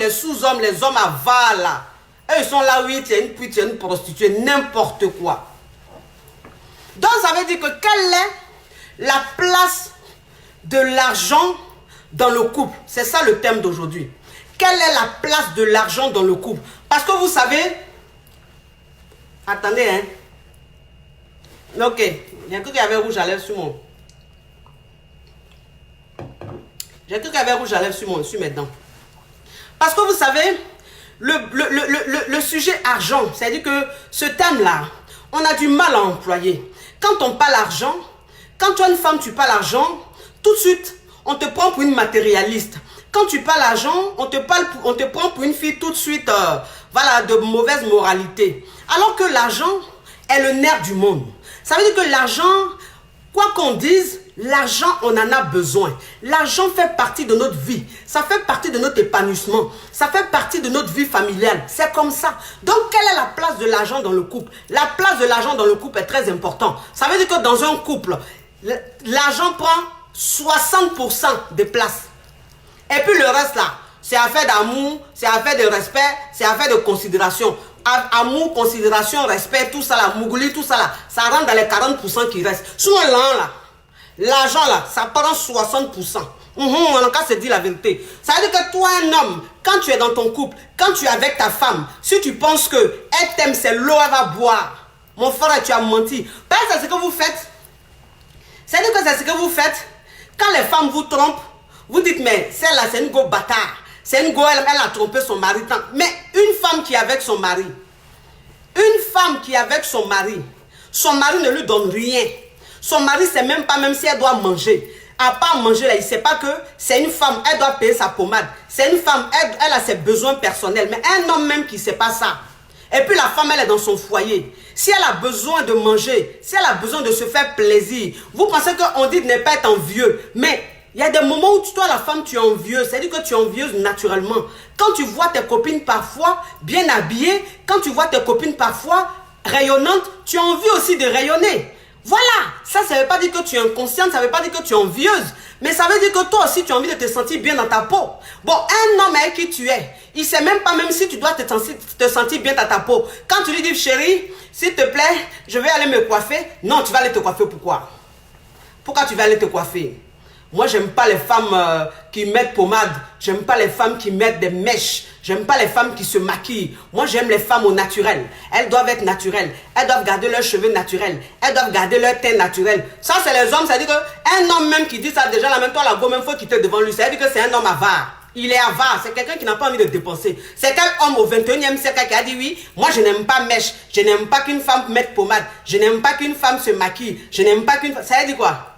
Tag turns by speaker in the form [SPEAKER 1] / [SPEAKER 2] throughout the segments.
[SPEAKER 1] les sous-hommes, les hommes avares là. Eux, ils sont là, oui, tu es une pute, tu es une prostituée, n'importe quoi. Donc, ça veut dire que quelle est la place de l'argent dans le couple? C'est ça le thème d'aujourd'hui. Quelle est la place de l'argent dans le couple? Parce que vous savez... Attendez, hein. Ok, j'ai cru qu'il y avait rouge à lèvres sur mon... J'ai cru qu'il y avait rouge à lèvres sur mes dents. Parce que vous savez, le sujet argent, c'est-à-dire que ce thème-là, on a du mal à employer. Quand on parle argent, quand tu es une femme, tu parles argent, tout de suite, on te prend pour une matérialiste. Quand tu parles argent, on te prend pour une fille tout de suite, voilà, de mauvaise moralité. Alors que l'argent est le nerf du monde. Ça veut dire que l'argent, quoi qu'on dise, l'argent, on en a besoin. L'argent fait partie de notre vie. Ça fait partie de notre épanouissement. Ça fait partie de notre vie familiale. C'est comme ça. Donc, quelle est la place de l'argent dans le couple? La place de l'argent dans le couple est très importante. Ça veut dire que dans un couple, l'argent prend 60% de place. Et puis le reste là, c'est affaire d'amour, c'est affaire de respect, c'est affaire de considération. Amour, considération, respect, tout ça là, mougouli, tout ça là, ça rentre dans les 40% qui restent. Sinon là, l'argent là, ça prend 60%. On a qu'à se dire la vérité. Ça veut dire que toi, un homme, quand tu es dans ton couple, quand tu es avec ta femme, si tu penses que elle t'aime, c'est l'eau, elle va boire. Mon frère, tu as menti. Parce que c'est ce que vous faites. C'est-à-dire que c'est ce que vous faites. Quand les femmes vous trompent, vous dites, mais celle-là, c'est une go bâtard. C'est une go, elle a trompé son mari. Mais une femme qui est avec son mari, son mari ne lui donne rien. Son mari, c'est même pas, même si elle doit manger. À part manger, là, il ne sait pas que c'est une femme, elle doit payer sa pommade. C'est une femme, elle a ses besoins personnels. Mais un homme même qui ne sait pas ça. Et puis la femme, elle est dans son foyer. Si elle a besoin de manger, si elle a besoin de se faire plaisir, vous pensez qu'on dit de ne pas être envieux. Mais il y a des moments où toi, la femme, tu es envieuse. C'est-à-dire que tu es envieuse naturellement. Quand tu vois tes copines parfois bien habillées, quand tu vois tes copines parfois rayonnantes, tu as envie aussi de rayonner. Voilà, ça ne veut pas dire que tu es inconsciente, ça ne veut pas dire que tu es envieuse, mais ça veut dire que toi aussi tu as envie de te sentir bien dans ta peau. Bon, un homme avec qui tu es, il ne sait même pas même si tu dois te sentir bien dans ta peau. Quand tu lui dis, chérie, s'il te plaît, je vais aller me coiffer. Non, tu vas aller te coiffer, pourquoi? Pourquoi tu vas aller te coiffer? Moi, j'aime pas les femmes qui mettent pommade. J'aime pas les femmes qui mettent des mèches. J'aime pas les femmes qui se maquillent. Moi, j'aime les femmes au naturel. Elles doivent être naturelles. Elles doivent garder leurs cheveux naturels. Elles doivent garder leur teint naturel. Ça, c'est les hommes. Ça veut dire qu'un homme même qui dit ça, déjà, là, même toi, la go, même faut quitter devant lui. Ça veut dire que c'est un homme avare. Il est avare. C'est quelqu'un qui n'a pas envie de dépenser. C'est quel homme au 21e siècle qui a dit oui, moi, je n'aime pas mèche. Je n'aime pas qu'une femme mette pommade. Je n'aime pas qu'une femme se maquille. Je n'aime pas qu'une... Ça veut dire quoi?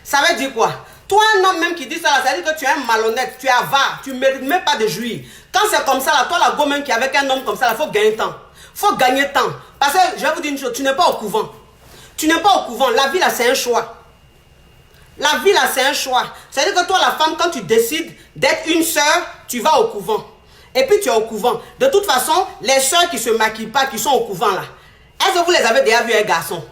[SPEAKER 1] Ça veut dire quoi? Toi, un homme même qui dit ça, ça veut dire que tu es un malhonnête, tu es avare, tu ne mérites même pas de jouir. Quand c'est comme ça, là, toi, la go même qui est avec un homme comme ça, il faut gagner temps. Il faut gagner temps. Parce que, je vais vous dire une chose, tu n'es pas au couvent. Tu n'es pas au couvent. La vie, là, c'est un choix. La vie, là, c'est un choix. C'est-à-dire que toi, la femme, quand tu décides d'être une sœur, tu vas au couvent. Et puis, tu es au couvent. De toute façon, les sœurs qui ne se maquillent pas, qui sont au couvent, là, est-ce que vous les avez déjà vues, un garçon?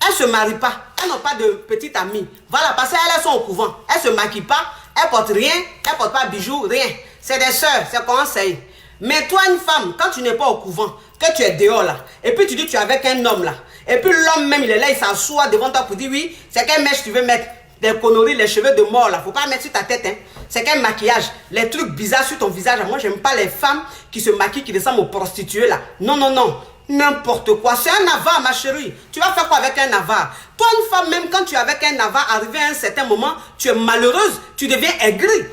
[SPEAKER 1] Elles ne se marient pas. Elles n'ont pas de petite amie. Voilà, parce qu'elles sont au couvent. Elles ne se maquillent pas. Elles ne portent rien. Elles ne portent pas de bijoux, rien. C'est des sœurs, c'est conseil. Mais toi, une femme, quand tu n'es pas au couvent, que tu es dehors là, et puis tu dis tu es avec un homme là, et puis l'homme même, il est là, il s'assoit devant toi pour dire oui, c'est quelle mèche tu veux mettre? Des conneries, les cheveux de mort là, faut pas mettre sur ta tête, hein. C'est quel maquillage, les trucs bizarres sur ton visage. Moi, j'aime pas les femmes qui se maquillent, qui descendent aux prostituées là. Non, non, non. N'importe quoi. C'est un avare, ma chérie. Tu vas faire quoi avec un avare? Toi, une femme, même quand tu es avec un avare, arrivé à un certain moment, tu es malheureuse, tu deviens aigrie.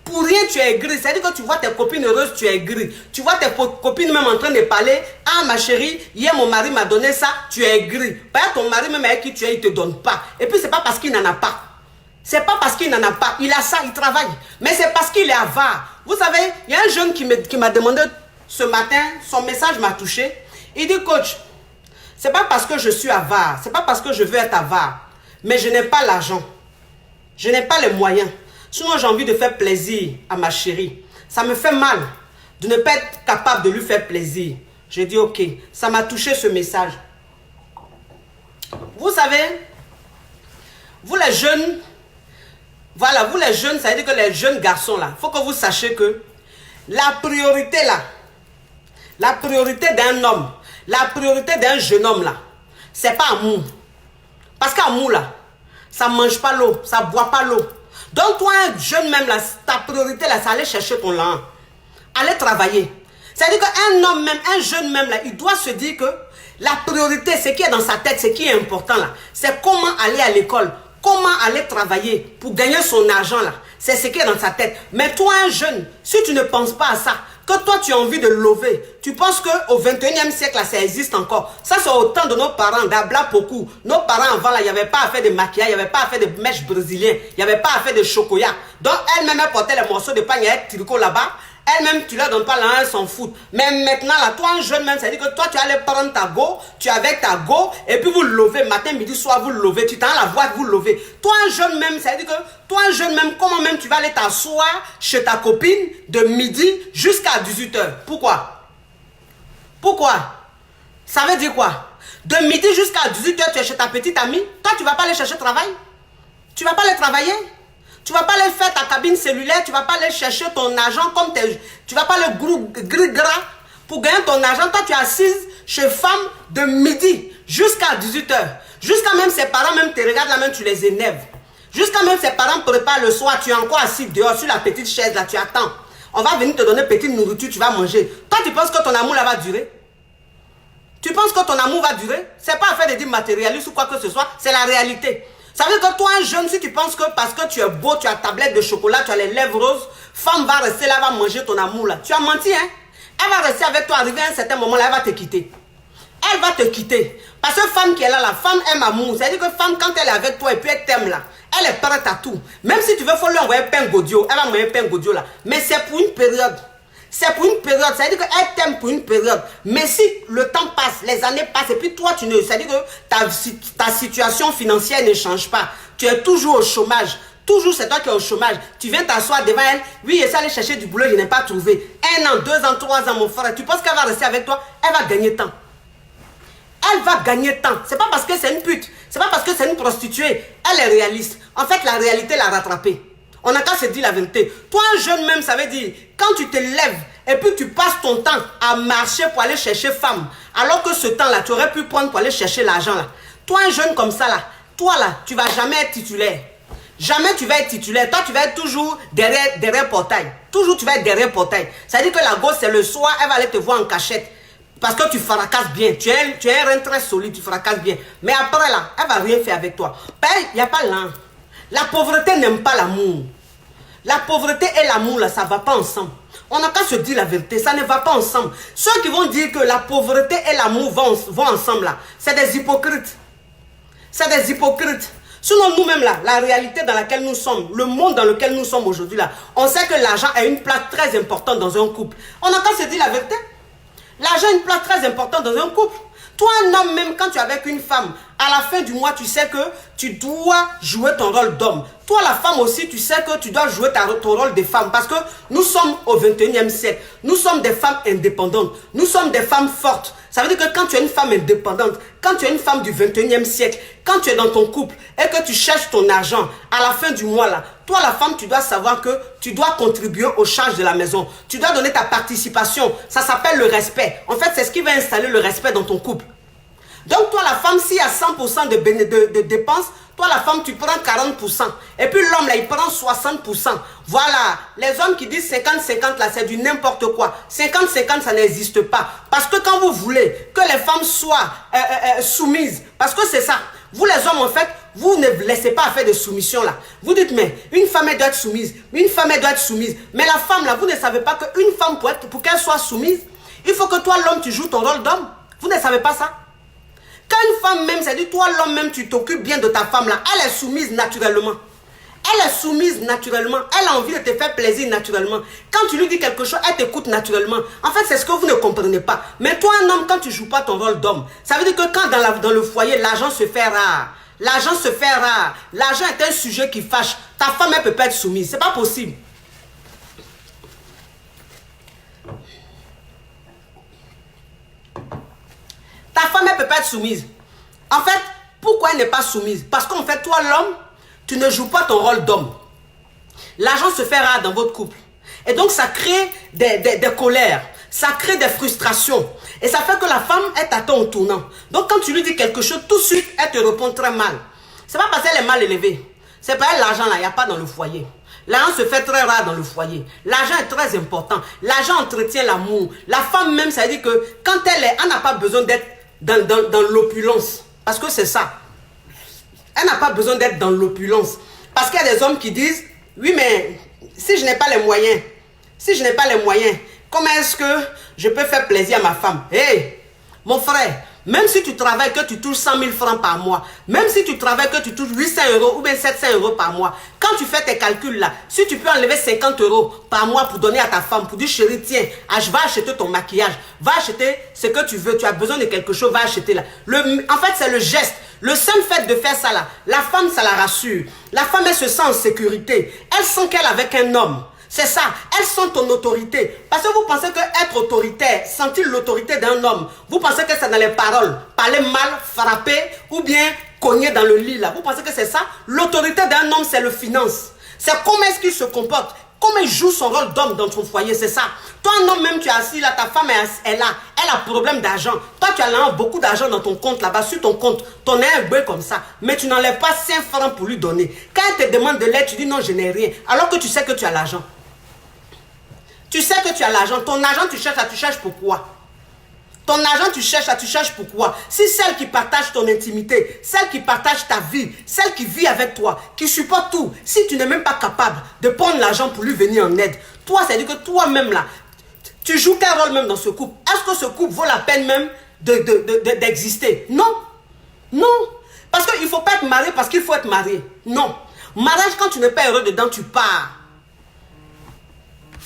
[SPEAKER 1] Pour rien, tu es aigrie. C'est-à-dire que tu vois tes copines heureuses, tu es aigrie. Tu vois tes copines même en train de parler. Ah, ma chérie, hier, mon mari m'a donné ça, tu es aigrie. Par exemple, ton mari, même avec qui tu es, il ne te donne pas. Et puis, c'est pas parce qu'il n'en a pas. C'est pas parce qu'il n'en a pas. Il a ça, il travaille. Mais c'est parce qu'il est avare. Vous savez, il y a un jeune qui m'a demandé ce matin, son message m'a touché. Il dit, coach, c'est pas parce que je suis avare, c'est pas parce que je veux être avare, mais je n'ai pas l'argent. Je n'ai pas les moyens. Sinon, j'ai envie de faire plaisir à ma chérie. Ça me fait mal de ne pas être capable de lui faire plaisir. J'ai dit, ok, ça m'a touché ce message. Vous savez, vous les jeunes, voilà, vous les jeunes, ça veut dire que les jeunes garçons là, il faut que vous sachiez que La priorité là, la priorité d'un homme, la priorité d'un jeune homme là, c'est pas amour. Parce qu'amour là, ça mange pas l'eau, ça boit pas l'eau. Donc toi, un jeune même là, ta priorité là, c'est aller chercher ton lin. Aller travailler. C'est-à-dire qu'un homme même, un jeune même là, il doit se dire que la priorité, ce qui est dans sa tête, ce qui est important là, c'est comment aller à l'école, comment aller travailler pour gagner son argent là. C'est ce qui est dans sa tête. Mais toi, un jeune, si tu ne penses pas à ça, que toi tu as envie de lever, tu penses qu'au 21e siècle là, ça existe encore. Ça c'est au temps de nos parents, d'Abla beaucoup. Nos parents avant là, il n'y avait pas à faire de maquillage, il n'y avait pas à faire de mèches brésiliennes, il n'y avait pas à faire de chocolat. Donc elle-même elle portait les morceaux de pain et elle tricot là-bas. Elle-même, tu ne leur donnes pas là, elle s'en fout. Mais maintenant, là, toi, un jeune même, ça veut dire que toi, tu allais prendre ta go, tu es avec ta go, et puis vous levez, matin, midi, soir, vous levez, tu t'en la voix, vous levez. Toi, un jeune même, ça veut dire que, toi, un jeune même, comment même tu vas aller t'asseoir chez ta copine de midi jusqu'à 18 h. Pourquoi? Pourquoi? Ça veut dire quoi? De midi jusqu'à 18 h, tu es chez ta petite amie, toi, tu ne vas pas aller chercher travail? Tu ne vas pas aller travailler? Tu ne vas pas aller faire ta cabine cellulaire, tu ne vas pas aller chercher ton argent comme tu ne vas pas aller gris-gras pour gagner ton argent. Toi, tu es assise chez femme de midi jusqu'à 18 h. Jusqu'à même ses parents même te regardent là, même tu les énerves. Jusqu'à même ses parents préparent le soir, tu es encore assis dehors sur la petite chaise là, tu attends. On va venir te donner petite nourriture, tu vas manger. Toi, tu penses que ton amour là va durer? Tu penses que ton amour va durer? Ce n'est pas affaire de dire matérialiste ou quoi que ce soit, c'est la réalité. Ça veut dire que toi, un jeune, si tu penses que parce que tu es beau, tu as tablette de chocolat, tu as les lèvres roses, femme va rester là, va manger ton amour là. Tu as menti, hein? Elle va rester avec toi, arriver à un certain moment là, elle va te quitter. Elle va te quitter. Parce que femme qui est là, la femme aime amour. C'est-à-dire que femme, quand elle est avec toi et puis elle t'aime là, elle est prête à tout. Même si tu veux, il faut lui envoyer pain Godio. Elle va envoyer pain Godio là. Mais c'est pour une période. C'est pour une période, c'est-à-dire qu'elle t'aime pour une période. Mais si le temps passe, les années passent, et puis toi, tu ne, c'est-à-dire que ta situation financière ne change pas. Tu es toujours au chômage. Toujours, c'est toi qui es au chômage. Tu viens t'asseoir devant elle. Oui, je suis allé chercher du boulot, je n'ai pas trouvé. 1 an, 2 ans, 3 ans, mon frère. Tu penses qu'elle va rester avec toi? Elle va gagner temps. Elle va gagner temps. C'est pas parce que c'est une pute. C'est pas parce que c'est une prostituée. Elle est réaliste. En fait, la réalité l'a rattrapée. On n'a qu'à se dire la vérité. Toi, un jeune même, ça veut dire, quand tu te lèves et puis tu passes ton temps à marcher pour aller chercher femme, alors que ce temps-là, tu aurais pu prendre pour aller chercher l'argent là. Toi, un jeune comme ça là, toi là, tu vas jamais être titulaire. Jamais tu vas être titulaire. Toi, tu vas être toujours derrière portail. Toujours, tu vas être derrière portail. Ça veut dire que la gosse, c'est le soir, elle va aller te voir en cachette. Parce que tu fracasses bien. Tu es un rein très solide, tu fracasses bien. Mais après là, elle va rien faire avec toi. Il n'y a pas l'un. La pauvreté n'aime pas l'amour. La pauvreté et l'amour, là, ça ne va pas ensemble. On n'a qu'à se dire la vérité, ça ne va pas ensemble. Ceux qui vont dire que la pauvreté et l'amour vont ensemble, là, c'est des hypocrites. C'est des hypocrites. Sinon, nous-mêmes, là, la réalité dans laquelle nous sommes, le monde dans lequel nous sommes aujourd'hui, là, on sait que l'argent a une place très importante dans un couple. On n'a qu'à se dire la vérité. L'argent a une place très importante dans un couple. Toi, un homme, même quand tu es avec une femme, à la fin du mois, tu sais que tu dois jouer ton rôle d'homme. Toi, la femme aussi, tu sais que tu dois jouer ton rôle de femme. Parce que nous sommes au 21e siècle. Nous sommes des femmes indépendantes. Nous sommes des femmes fortes. Ça veut dire que quand tu es une femme indépendante, quand tu es une femme du 21e siècle, quand tu es dans ton couple et que tu cherches ton argent, à la fin du mois, là, toi, la femme, tu dois savoir que tu dois contribuer aux charges de la maison. Tu dois donner ta participation. Ça s'appelle le respect. En fait, c'est ce qui va installer le respect dans ton couple. Donc, toi, la femme, s'il y a 100% de dépenses, toi, la femme, tu prends 40%. Et puis, l'homme, là, il prend 60%. Voilà. Les hommes qui disent 50-50, là, c'est du n'importe quoi. 50-50, ça n'existe pas. Parce que quand vous voulez que les femmes soient soumises, parce que c'est ça. Vous, les hommes, en fait, vous ne laissez pas faire de soumission, là. Vous dites, mais une femme, elle doit être soumise. Une femme, elle doit être soumise. Mais la femme, là, vous ne savez pas qu'une femme, pour qu'elle soit soumise, il faut que toi, l'homme, tu joues ton rôle d'homme. Vous ne savez pas ça? Quand une femme même, c'est-à-dire toi l'homme même, tu t'occupes bien de ta femme là, elle est soumise naturellement. Elle est soumise naturellement. Elle a envie de te faire plaisir naturellement. Quand tu lui dis quelque chose, elle t'écoute naturellement. En fait, c'est ce que vous ne comprenez pas. Mais toi, un homme, quand tu ne joues pas ton rôle d'homme, ça veut dire que quand dans le foyer, l'argent se fait rare. L'argent se fait rare. L'argent est un sujet qui fâche. Ta femme, elle ne peut pas être soumise. C'est pas possible. Ta femme, elle ne peut pas être soumise. En fait, pourquoi elle n'est pas soumise? Parce qu'en fait, toi, l'homme, tu ne joues pas ton rôle d'homme. L'argent se fait rare dans votre couple. Et donc, ça crée des colères. Ça crée des frustrations. Et ça fait que la femme, elle t'attend au tournant. Donc, quand tu lui dis quelque chose, tout de suite, elle te répond très mal. C'est pas parce qu'elle est mal élevée. C'est pas l'argent là, il n'y a pas dans le foyer. L'argent se fait très rare dans le foyer. L'argent est très important. L'argent entretient l'amour. La femme même, ça veut dire que quand elle n'a pas besoin d'être dans l'opulence. Parce que c'est ça. Elle n'a pas besoin d'être dans l'opulence. Parce qu'il y a des hommes qui disent, oui, mais si je n'ai pas les moyens, comment est-ce que je peux faire plaisir à ma femme? Hé, mon frère, même si tu travailles que tu touches 100 000 francs par mois, même si tu travailles que tu touches 800 € ou bien 700 € par mois, quand tu fais tes calculs là, si tu peux enlever 50 € par mois pour donner à ta femme, pour dire chérie, tiens, va acheter ton maquillage, va acheter ce que tu veux, tu as besoin de quelque chose, va acheter là. En fait, c'est le geste. Le seul fait de faire ça là, la femme, ça la rassure. La femme, elle se sent en sécurité. Elle sent qu'elle est avec un homme. C'est ça, elles sont ton autorité. Parce que vous pensez qu'être autoritaire, sentir l'autorité d'un homme, vous pensez que c'est dans les paroles, parler mal, frapper ou bien cogner dans le lit là. Vous pensez que c'est ça? L'autorité d'un homme, c'est le finance. C'est comment est-ce qu'il se comporte, comment il joue son rôle d'homme dans ton foyer, c'est ça. Toi, un homme même, tu es assis là, ta femme est là, elle a problème d'argent. Toi, tu as là beaucoup d'argent dans ton compte là-bas, sur ton compte, ton un bœuf comme ça, mais tu n'enlèves pas 5 francs pour lui donner. Quand elle te demande de l'aide, tu dis non, je n'ai rien, alors que tu sais que tu as l'argent. Tu sais que tu as l'argent. Ton argent, tu cherches pourquoi? Ton argent, tu cherches pourquoi? Si celle qui partage ton intimité, celle qui partage ta vie, celle qui vit avec toi, qui supporte tout, si tu n'es même pas capable de prendre l'argent pour lui venir en aide, toi, c'est-à-dire que toi-même là, tu joues quel rôle même dans ce couple? Est-ce que ce couple vaut la peine même d'exister? Non. Non. Parce qu'il ne faut pas être marié parce qu'il faut être marié. Non. Mariage, quand tu n'es pas heureux dedans, tu pars.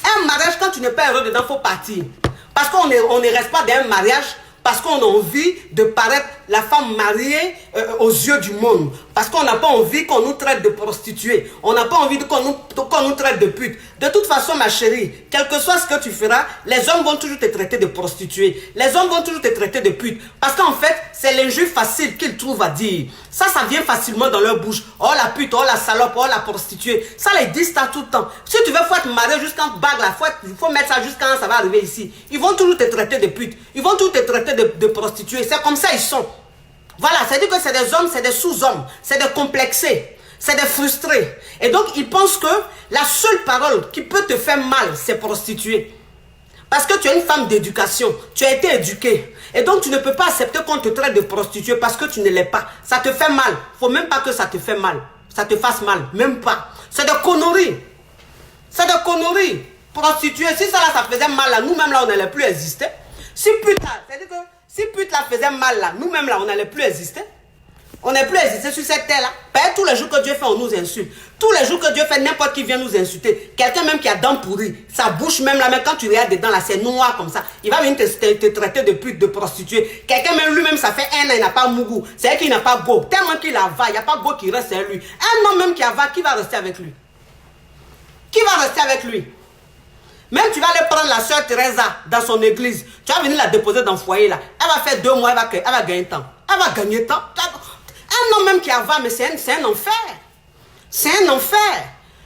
[SPEAKER 1] Un mariage, quand tu n'es pas heureux dedans, il faut partir. Parce qu'on ne reste pas dans un mariage parce qu'on a envie de paraître la femme mariée aux yeux du monde. Parce qu'on n'a pas envie qu'on nous traite de prostituées. On n'a pas envie qu'on nous traite de pute. De toute façon, ma chérie, quel que soit ce que tu feras, les hommes vont toujours te traiter de prostituée. Les hommes vont toujours te traiter de pute. Parce qu'en fait, c'est l'injure facile qu'ils trouvent à dire. Ça vient facilement dans leur bouche. Oh la pute, oh la salope, oh la prostituée. Ça, les disent ça tout le temps. Si tu veux, faut être marié jusqu'en bague, il faut mettre ça jusqu'à ça va arriver ici. Ils vont toujours te traiter de pute. Ils vont toujours te traiter de prostituée. C'est comme ça ils sont. Voilà, c'est-à-dire que c'est des hommes, c'est des sous-hommes, c'est des complexés, c'est des frustrés. Et donc, ils pensent que la seule parole qui peut te faire mal, c'est prostituée. Parce que tu es une femme d'éducation, tu as été éduquée. Et donc, tu ne peux pas accepter qu'on te traite de prostituée parce que tu ne l'es pas. Ça te fait mal. Il ne faut même pas que ça te fait mal. Ça te fasse mal, même pas. C'est des conneries. C'est des conneries. Prostituée, si ça là, ça faisait mal là, nous-mêmes là, on n'allait plus exister. Si putain, c'est-à-dire que si pute la faisait mal là, nous-mêmes là, on n'allait plus exister. On n'est plus existé sur cette terre là. Tous les jours que Dieu fait, on nous insulte. Tous les jours que Dieu fait, n'importe qui vient nous insulter. Quelqu'un même qui a dents pourries, sa bouche même là, même quand tu regardes dedans là, c'est noir comme ça. Il va venir te traiter de pute, de prostituée. Quelqu'un même lui-même, ça fait un an, il n'a pas mougou. C'est vrai qu'il n'a pas go. Tellement qu'il avale, il n'y a pas go qui reste avec lui. Un homme même qui avale, qui va rester avec lui? Qui va rester avec lui? Même tu vas aller prendre la soeur Teresa dans son église. Tu vas venir la déposer dans le foyer là. Elle va faire 2 mois, elle va gagner temps. Elle va gagner temps. Un homme même qui avale, mais c'est un enfer. C'est un enfer.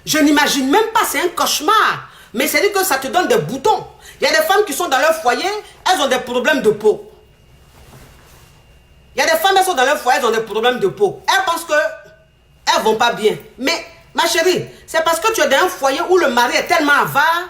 [SPEAKER 1] Je n'imagine même pas, c'est un cauchemar. Mais c'est-à-dire que ça te donne des boutons. Il y a des femmes qui sont dans leur foyer, elles ont des problèmes de peau. Il y a des femmes qui sont dans leur foyer, elles ont des problèmes de peau. Elles pensent qu'elles ne vont pas bien. Mais ma chérie, c'est parce que tu es dans un foyer où le mari est tellement avare,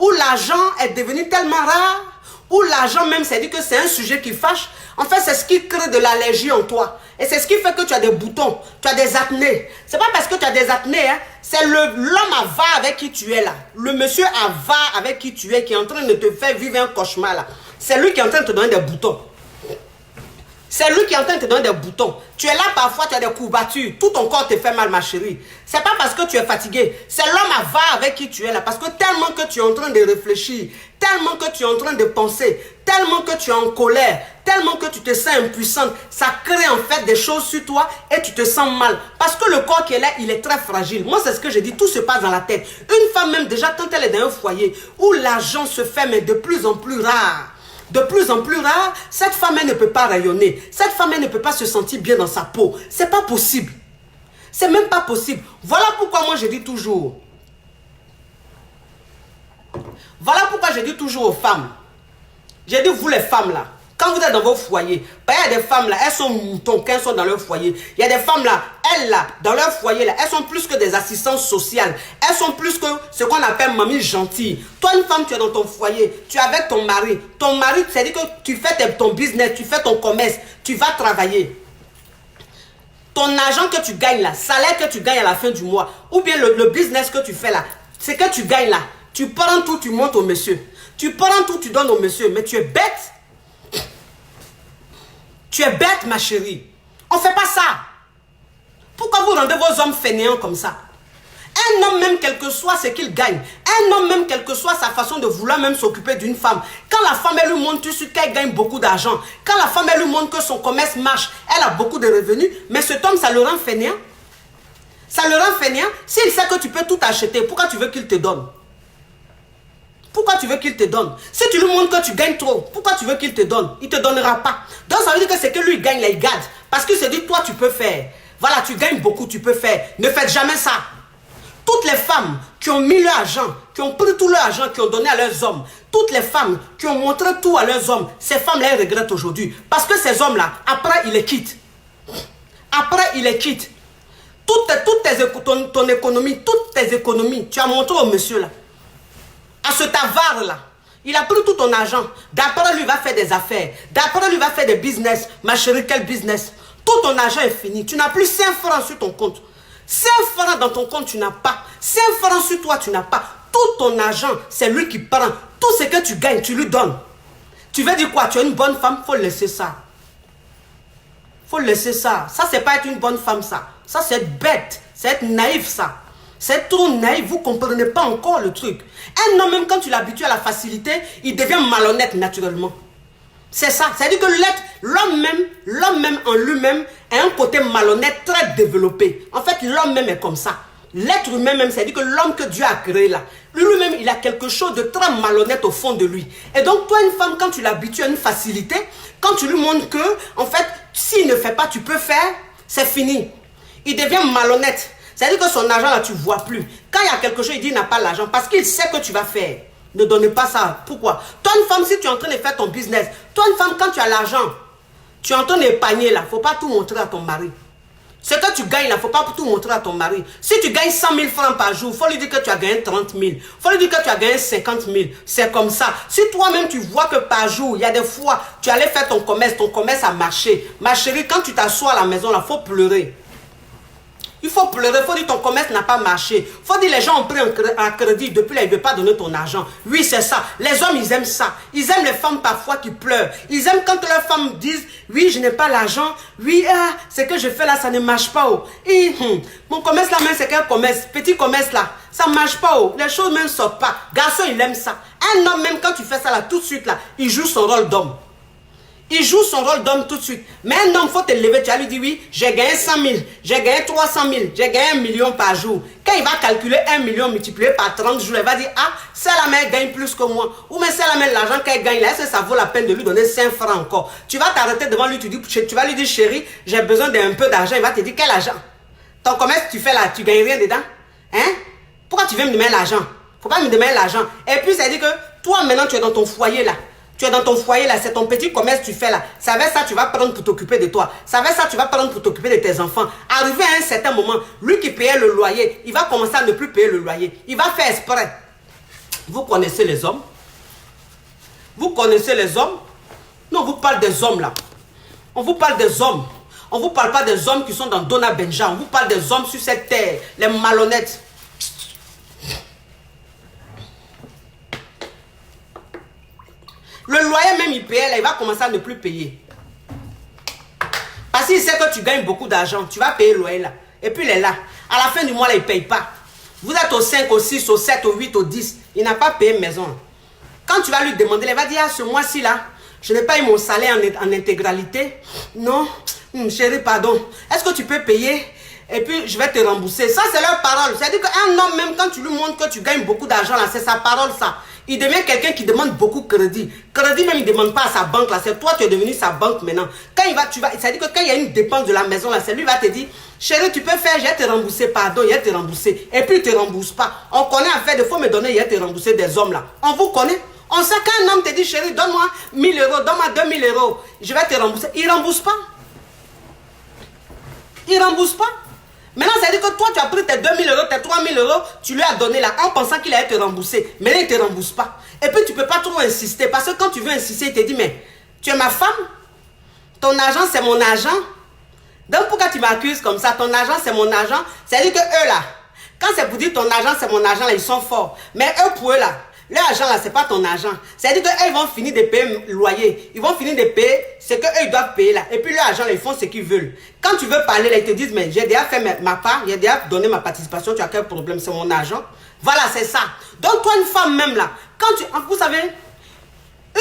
[SPEAKER 1] où l'argent est devenu tellement rare, où l'argent même, c'est-à-dire que c'est un sujet qui fâche. En fait, c'est ce qui crée de l'allergie en toi. Et c'est ce qui fait que tu as des boutons, tu as des acnés. C'est pas parce que tu as des acnés, hein, c'est l'homme avare avec qui tu es là. Le monsieur avare avec qui tu es, qui est en train de te faire vivre un cauchemar là. C'est lui qui est en train de te donner des boutons. C'est lui qui est en train de te donner des boutons. Tu es là parfois, tu as des courbatures. Tout ton corps te fait mal, ma chérie. C'est pas parce que tu es fatigué. C'est l'homme avare avec qui tu es là. Parce que tellement que tu es en train de réfléchir, tellement que tu es en train de penser, tellement que tu es en colère, tellement que tu te sens impuissante, ça crée en fait des choses sur toi et tu te sens mal. Parce que le corps qui est là, il est très fragile. Moi, c'est ce que j'ai dit. Tout se passe dans la tête. Une femme même, déjà, quand elle est dans un foyer où l'argent se fait, mais de plus en plus rare, cette femme, elle ne peut pas rayonner. Cette femme, elle ne peut pas se sentir bien dans sa peau. C'est pas possible. C'est même pas possible. Voilà pourquoi moi, je dis toujours. Voilà pourquoi je dis toujours aux femmes. J'ai dit, vous les femmes là, quand vous êtes dans vos foyers, il y a des femmes là, elles sont moutons quand elles sont dans leur foyer. Il y a des femmes là, elles là, dans leur foyer là, elles sont plus que des assistantes sociales. Elles sont plus que ce qu'on appelle mamie gentille. Toi, une femme, tu es dans ton foyer, tu es avec ton mari. Ton mari, c'est-à-dire que tu fais ton business, tu fais ton commerce, tu vas travailler. Ton argent que tu gagnes là, salaire que tu gagnes à la fin du mois, ou bien le business que tu fais là, c'est que tu gagnes là. Tu prends tout, tu montes au monsieur. Tu prends tout, tu donnes au monsieur, mais tu es bête. Tu es bête, ma chérie. On ne fait pas ça. Pourquoi vous rendez vos hommes fainéants comme ça? Un homme même, quel que soit ce qu'il gagne, un homme même, quelle que soit sa façon de vouloir même s'occuper d'une femme, quand la femme, elle lui montre tout de suite qu'elle gagne beaucoup d'argent, quand la femme, elle lui montre que son commerce marche, elle a beaucoup de revenus, mais cet homme, ça le rend fainéant. Ça le rend fainéant. S'il sait que tu peux tout acheter, pourquoi tu veux qu'il te donne? Pourquoi tu veux qu'il te donne? Si tu lui montres que tu gagnes trop, pourquoi tu veux qu'il te donne? Il ne te donnera pas. Donc ça veut dire que c'est que lui gagne, là, il garde. Parce qu'il se dit, toi tu peux faire. Voilà, tu gagnes beaucoup, tu peux faire. Ne faites jamais ça. Toutes les femmes qui ont mis leur argent, qui ont pris tout leur argent, qui ont donné à leurs hommes, toutes les femmes qui ont montré tout à leurs hommes, ces femmes-là, elles regrettent aujourd'hui. Parce que ces hommes-là, après, ils les quittent. Après, ils les quittent. Ton économie, toutes tes économies, tu as montré au monsieur là. À cet avare-là, il a pris tout ton argent. D'après lui, il va faire des affaires. D'après lui, il va faire des business. Ma chérie, quel business? Tout ton argent est fini. Tu n'as plus 5 francs sur ton compte. 5 francs dans ton compte, tu n'as pas. 5 francs sur toi, tu n'as pas. Tout ton argent, c'est lui qui prend. Tout ce que tu gagnes, tu lui donnes. Tu veux dire quoi? Tu es une bonne femme? Il faut laisser ça. Il faut laisser ça. Ça, c'est pas être une bonne femme, ça. Ça, c'est être bête. C'est être naïf, ça. C'est trop naïf, vous ne comprenez pas encore le truc. Un homme, même quand tu l'habitues à la facilité, il devient malhonnête naturellement. C'est ça. C'est-à-dire que l'homme même en lui-même a un côté malhonnête très développé. En fait, l'homme même est comme ça. L'être humain même, c'est-à-dire que l'homme que Dieu a créé là, lui-même, il a quelque chose de très malhonnête au fond de lui. Et donc, toi, une femme, quand tu l'habitues à une facilité, quand tu lui montres que, en fait, s'il ne fait pas, tu peux faire, c'est fini. Il devient malhonnête. C'est-à-dire que son argent là, tu ne vois plus. Quand il y a quelque chose, il dit il n'a pas l'argent parce qu'il sait que tu vas faire. Ne donnez pas ça. Pourquoi? Toi, une femme, si tu es en train de faire ton business, toi, une femme, quand tu as l'argent, tu es en train d'épargner là, il ne faut pas tout montrer à ton mari. Ce que tu gagnes là, il ne faut pas tout montrer à ton mari. Si tu gagnes 100 000 francs par jour, il faut lui dire que tu as gagné 30 000. Il faut lui dire que tu as gagné 50 000. C'est comme ça. Si toi-même tu vois que par jour, il y a des fois, tu allais faire ton commerce a marché. Ma chérie, quand tu t'assois à la maison là, il faut pleurer. Il faut pleurer, il faut dire ton commerce n'a pas marché. Il faut dire les gens ont pris un crédit, depuis là ils ne veulent pas donner ton argent. Oui, c'est ça. Les hommes, ils aiment ça. Ils aiment les femmes parfois qui pleurent. Ils aiment quand leurs femmes disent, oui, je n'ai pas l'argent. Oui, ce que je fais là, ça ne marche pas. Oh. Mon commerce là, même c'est quel commerce? Petit commerce là, ça ne marche pas. Oh. Les choses même ne sortent pas. Garçon, il aime ça. Un homme, même quand tu fais ça là, tout de suite là, il joue son rôle d'homme. Il joue son rôle d'homme tout de suite. Mais un homme, il faut te lever. Tu vas lui dire, oui, j'ai gagné 100 000, j'ai gagné 300 000, j'ai gagné 1 million par jour. Quand il va calculer 1 million multiplié par 30 jours, il va dire, ah, celle-là, elle gagne plus que moi. Ou mais celle-là, l'argent qu'elle gagne, là, est-ce que ça vaut la peine de lui donner 5 francs encore? Tu vas t'arrêter devant lui, tu vas lui dire, chérie, j'ai besoin d'un peu d'argent. Il va te dire, quel argent? Ton commerce, tu fais là, tu gagnes rien dedans? Hein? Pourquoi tu viens me demander l'argent? Faut pas me demander l'argent. Et puis, ça dit que toi, maintenant, tu es dans ton foyer là. Tu es dans ton foyer là, c'est ton petit commerce que tu fais là. Ça avec ça, tu vas prendre pour t'occuper de toi. Ça avec ça, tu vas prendre pour t'occuper de tes enfants. Arrivé à un certain moment, lui qui payait le loyer, il va commencer à ne plus payer le loyer. Il va faire exprès. Vous connaissez les hommes? Vous connaissez les hommes? Non, on vous parle des hommes là. On vous parle des hommes. On ne vous parle pas des hommes qui sont dans Dona Benja. On vous parle des hommes sur cette terre, les malhonnêtes. Le loyer même il payait, là, il va commencer à ne plus payer. Parce qu'il sait que tu gagnes beaucoup d'argent, tu vas payer le loyer là. Et puis il est là. À la fin du mois, là, il ne paye pas. Vous êtes au 5, au 6, au 7, au 8, au 10. Il n'a pas payé maison. Quand tu vas lui demander, il va dire, ah, ce mois-ci là, je n'ai pas eu mon salaire en intégralité. Non, chérie, pardon. Est-ce que tu peux payer? Et puis, je vais te rembourser. Ça, c'est leur parole. C'est-à-dire qu'un homme, même quand tu lui montres que tu gagnes beaucoup d'argent, là, c'est sa parole, ça. Il devient quelqu'un qui demande beaucoup de crédit. Crédit même, il ne demande pas à sa banque là. C'est toi qui es devenu sa banque maintenant. Quand il va, c'est-à-dire que quand il y a une dépense de la maison là, c'est lui qui va te dire, chérie, tu peux faire, j'ai te remboursé, pardon, il a te remboursé. Et puis il ne te rembourse pas. On connaît en fait, il faut me donner, il a te remboursé des hommes là. On vous connaît. On sait qu'un homme te dit, chérie, donne-moi 1000 euros, donne-moi 2000 euros. Je vais te rembourser. Il ne rembourse pas. Il ne rembourse pas. Maintenant, ça veut dire que toi, tu as pris tes 2000 euros, tes 3000 euros, tu lui as donné là, en pensant qu'il allait te rembourser. Mais là, il ne te rembourse pas. Et puis, tu ne peux pas trop insister. Parce que quand tu veux insister, il te dit, mais tu es ma femme. Ton argent, c'est mon argent. Donc, pourquoi tu m'accuses comme ça? Ton argent, c'est mon argent. C'est-à-dire que eux, là, quand c'est pour dire ton argent, c'est mon argent, là, ils sont forts. Mais eux, pour eux, là, leur argent, là, c'est pas ton argent. C'est-à-dire qu'eux, ils vont finir de payer le loyer. Ils vont finir de payer ce qu'eux, ils doivent payer, là. Et puis, leur argent, là, ils font ce qu'ils veulent. Quand tu veux parler, là, ils te disent, mais j'ai déjà fait ma part, j'ai déjà donné ma participation, tu as quel problème? C'est mon argent. Voilà, c'est ça. Donc, toi, une femme même, là, quand tu... Vous savez,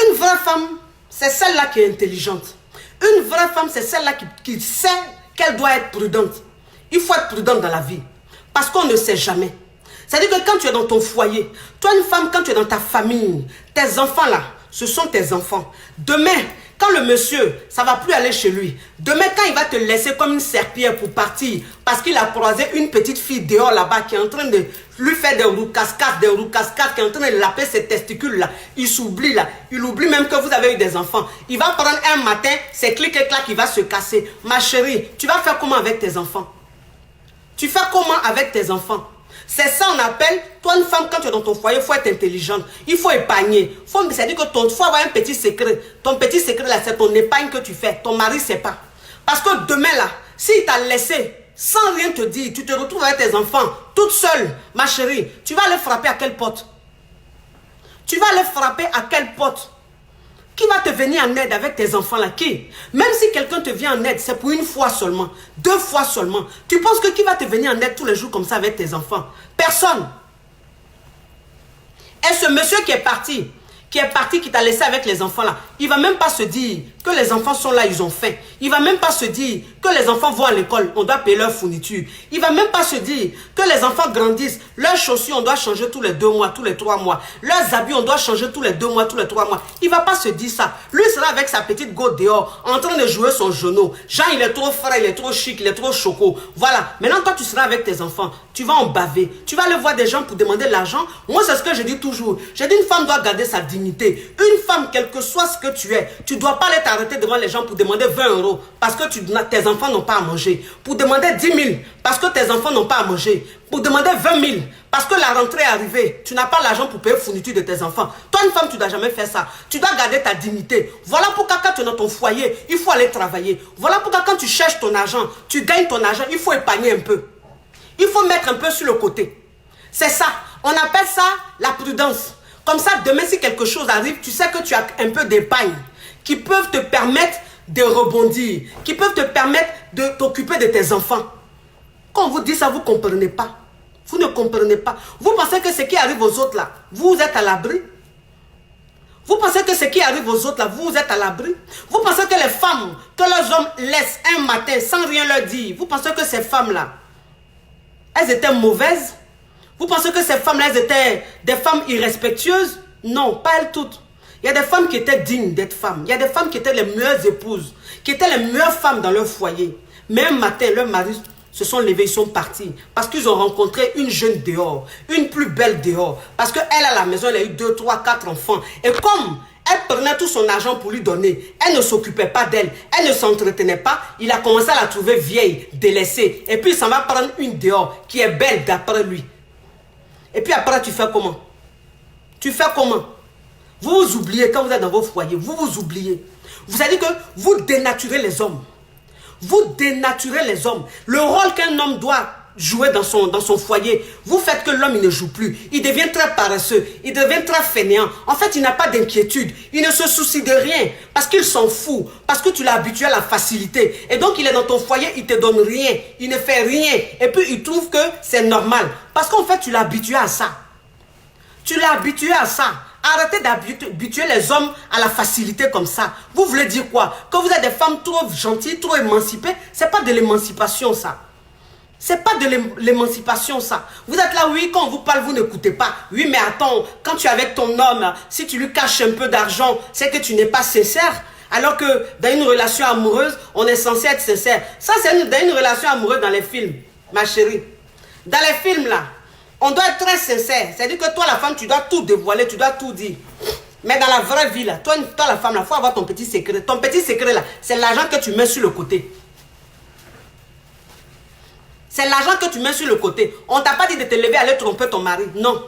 [SPEAKER 1] une vraie femme, c'est celle-là qui est intelligente. Une vraie femme, c'est celle-là qui sait qu'elle doit être prudente. Il faut être prudente dans la vie. Parce qu'on ne sait jamais. C'est-à-dire que quand tu es dans ton foyer, toi une femme, quand tu es dans ta famille, tes enfants là, ce sont tes enfants. Demain, quand le monsieur, ça ne va plus aller chez lui. Demain, quand il va te laisser comme une serpillière pour partir, parce qu'il a croisé une petite fille dehors là-bas qui est en train de lui faire des roues cascades, qui est en train de laper ses testicules là. Il s'oublie là. Il oublie même que vous avez eu des enfants. Il va prendre un matin, c'est clic et clac, il va se casser. Ma chérie, tu vas faire comment avec tes enfants? Tu fais comment avec tes enfants? C'est ça on appelle, toi une femme, quand tu es dans ton foyer, il faut être intelligente. Il faut épargner. C'est-à-dire que il faut avoir un petit secret. Ton petit secret là, c'est ton épargne que tu fais. Ton mari ne sait pas. Parce que demain là, s'il t'a laissé sans rien te dire, tu te retrouves avec tes enfants, toute seule, ma chérie, tu vas aller frapper à quelle porte? Tu vas aller frapper à quelle porte? Qui va te venir en aide avec tes enfants là? Qui? Même si quelqu'un te vient en aide, c'est pour une fois seulement, 2 fois seulement. Tu penses que qui va te venir en aide tous les jours comme ça avec tes enfants? Personne. Et ce monsieur qui est parti, qui t'a laissé avec les enfants là, il va même pas se dire que les enfants sont là, ils ont faim. Il va même pas se dire que les enfants vont à l'école, on doit payer leur fourniture. Il va même pas se dire que les enfants grandissent, leurs chaussures, on doit changer tous les 2 mois, tous les 3 mois. Leurs habits, on doit changer tous les 2 mois, tous les 3 mois. Il va pas se dire ça. Lui sera avec sa petite go dehors, en train de jouer son genou. Jean, il est trop frais, il est trop chic, il est trop choco. Voilà. Maintenant, quand tu seras avec tes enfants, tu vas en baver. Tu vas aller voir des gens pour demander l'argent. Moi, c'est ce que je dis toujours. J'ai dit, une femme doit garder sa dignité. Une femme, quel que soit ce que tu es, tu ne dois pas aller t'arrêter devant les gens pour demander 20 euros parce que tes enfants n'ont pas à manger. Pour demander 10 000 parce que tes enfants n'ont pas à manger. Pour demander 20 000 parce que la rentrée est arrivée. Tu n'as pas l'argent pour payer la fourniture de tes enfants. Toi, une femme, tu ne dois jamais faire ça. Tu dois garder ta dignité. Voilà pourquoi quand tu es dans ton foyer, il faut aller travailler. Voilà pourquoi quand tu cherches ton argent, tu gagnes ton argent, il faut épargner un peu. Il faut mettre un peu sur le côté. C'est ça. On appelle ça la prudence. Comme ça, demain, si quelque chose arrive, tu sais que tu as un peu d'épargne qui peuvent te permettre de rebondir, qui peuvent te permettre de t'occuper de tes enfants. Quand on vous dit ça, vous ne comprenez pas. Vous ne comprenez pas. Vous pensez que ce qui arrive aux autres là, vous êtes à l'abri? Vous pensez que ce qui arrive aux autres là, vous êtes à l'abri? Vous pensez que les femmes, que leurs hommes laissent un matin sans rien leur dire, vous pensez que ces femmes là, elles étaient mauvaises? Vous pensez que ces femmes-là, elles étaient des femmes irrespectueuses? Non, pas elles toutes. Il y a des femmes qui étaient dignes d'être femmes. Il y a des femmes qui étaient les meilleures épouses, qui étaient les meilleures femmes dans leur foyer. Mais un matin, leurs maris se sont levés, ils sont partis. Parce qu'ils ont rencontré une jeune dehors, une plus belle dehors. Parce qu'elle, à la maison, elle a eu 2, 3, 4 enfants. Et comme elle prenait tout son argent pour lui donner, elle ne s'occupait pas d'elle, elle ne s'entretenait pas, il a commencé à la trouver vieille, délaissée. Et puis, il s'en va prendre une dehors, qui est belle d'après lui. Et puis après, tu fais comment? Tu fais comment? Vous vous oubliez quand vous êtes dans vos foyers. Vous vous oubliez. Vous allez dire que vous dénaturez les hommes. Vous dénaturez les hommes. Le rôle qu'un homme doit jouer dans son foyer, vous faites que l'homme il ne joue plus. Il devient très paresseux. Il devient très fainéant. En fait, il n'a pas d'inquiétude. Il ne se soucie de rien. Parce qu'il s'en fout. Parce que tu l'as habitué à la facilité. Et donc, il est dans ton foyer, il ne te donne rien. Il ne fait rien. Et puis, il trouve que c'est normal. Parce qu'en fait, tu l'as habitué à ça. Tu l'as habitué à ça. Arrêtez d'habituer les hommes à la facilité comme ça. Vous voulez dire quoi? Que vous êtes des femmes trop gentilles, trop émancipées? Ce n'est pas de l'émancipation, ça. C'est pas de l'émancipation, ça. Vous êtes là, oui, quand on vous parle, vous n'écoutez pas. Oui, mais attends, quand tu es avec ton homme, si tu lui caches un peu d'argent, c'est que tu n'es pas sincère. Alors que dans une relation amoureuse, on est censé être sincère. Ça, c'est dans une relation amoureuse dans les films, ma chérie. Dans les films, là, on doit être très sincère. C'est-à-dire que toi, la femme, tu dois tout dévoiler, tu dois tout dire. Mais dans la vraie vie, là, toi la femme, il faut avoir ton petit secret. Ton petit secret, là, c'est l'argent que tu mets sur le côté. C'est l'argent que tu mets sur le côté. On ne t'a pas dit de te lever, aller tromper ton mari. Non.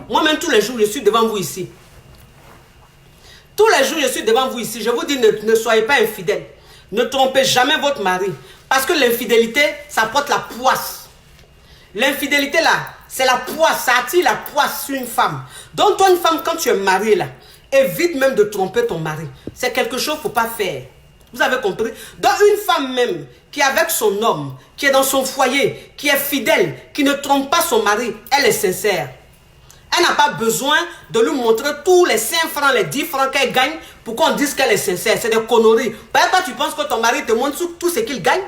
[SPEAKER 1] Moi-même, tous les jours, je suis devant vous ici. Tous les jours, je suis devant vous ici. Je vous dis, ne soyez pas infidèles. Ne trompez jamais votre mari. Parce que l'infidélité, ça porte la poisse. L'infidélité, là, c'est la poisse. Ça attire la poisse sur une femme. Donc, toi, une femme, quand tu es mariée, là, évite même de tromper ton mari. C'est quelque chose qu'il ne faut pas faire. Vous avez compris? Donc une femme même qui est avec son homme, qui est dans son foyer, qui est fidèle, qui ne trompe pas son mari, elle est sincère. Elle n'a pas besoin de lui montrer tous les 5 francs, les 10 francs qu'elle gagne pour qu'on dise qu'elle est sincère. C'est des conneries. Par exemple, tu penses que ton mari te montre tout ce qu'il gagne?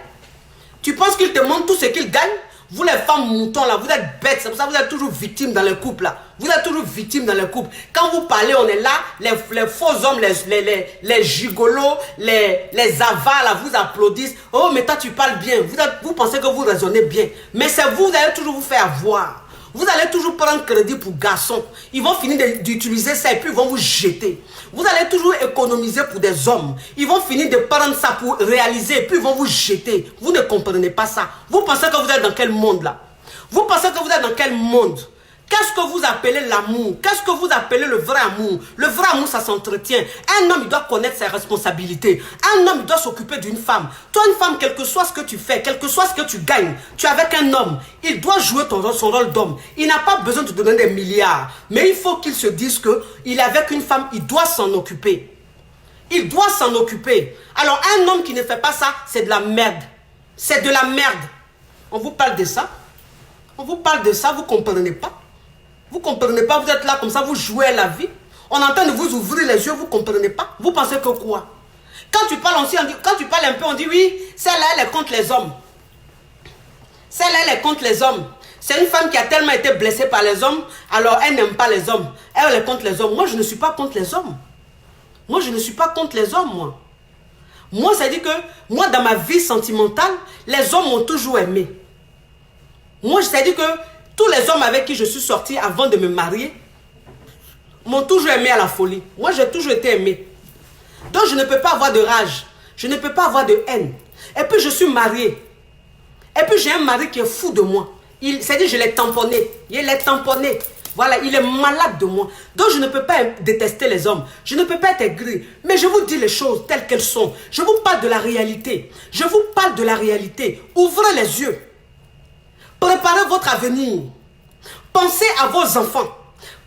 [SPEAKER 1] Tu penses qu'il te montre tout ce qu'il gagne? Vous les femmes moutons là, vous êtes bêtes, c'est pour ça que vous êtes toujours victimes dans les couples là. Vous êtes toujours victimes dans les couples. Quand vous parlez, on est là, les faux hommes, les gigolos, les avares là, vous applaudissent. Oh mais toi tu parles bien, vous pensez que vous raisonnez bien. Mais c'est vous, vous allez toujours vous faire voir. Vous allez toujours prendre crédit pour garçons. Ils vont finir d'utiliser ça et puis ils vont vous jeter. Vous allez toujours économiser pour des hommes. Ils vont finir de prendre ça pour réaliser et puis ils vont vous jeter. Vous ne comprenez pas ça. Vous pensez que vous êtes dans quel monde là? Vous pensez que vous êtes dans quel monde? Qu'est-ce que vous appelez l'amour? Qu'est-ce que vous appelez le vrai amour? Le vrai amour, ça s'entretient. Un homme, il doit connaître ses responsabilités. Un homme, il doit s'occuper d'une femme. Toi, une femme, quel que soit ce que tu fais, quel que soit ce que tu gagnes, tu es avec un homme. Il doit jouer son rôle d'homme. Il n'a pas besoin de te donner des milliards. Mais il faut qu'il se dise qu'il est avec une femme, il doit s'en occuper. Il doit s'en occuper. Alors, un homme qui ne fait pas ça, c'est de la merde. C'est de la merde. On vous parle de ça. On vous parle de ça, vous ne comprenez pas. Vous ne comprenez pas, vous êtes là comme ça, vous jouez à la vie. On est en train de vous ouvrir les yeux, vous ne comprenez pas. Vous pensez que quoi? Quand tu parles aussi, quand tu parles un peu, on dit oui, celle-là, elle est contre les hommes. Celle-là, elle est contre les hommes. C'est une femme qui a tellement été blessée par les hommes, alors elle n'aime pas les hommes. Elle est contre les hommes. Moi, je ne suis pas contre les hommes. Moi, je ne suis pas contre les hommes, moi. Moi, ça dit que, moi, dans ma vie sentimentale, les hommes m'ont toujours aimé. Moi, c'est-à-dire que tous les hommes avec qui je suis sortie avant de me marier m'ont toujours aimé à la folie. Moi, j'ai toujours été aimée. Donc, je ne peux pas avoir de rage. Je ne peux pas avoir de haine. Et puis, je suis mariée. Et puis, j'ai un mari qui est fou de moi. C'est-à-dire, je l'ai tamponné. Il est tamponné. Voilà, il est malade de moi. Donc, je ne peux pas détester les hommes. Je ne peux pas être aigri. Mais je vous dis les choses telles qu'elles sont. Je vous parle de la réalité. Je vous parle de la réalité. Ouvrez les yeux. Préparez votre avenir. Pensez à vos enfants.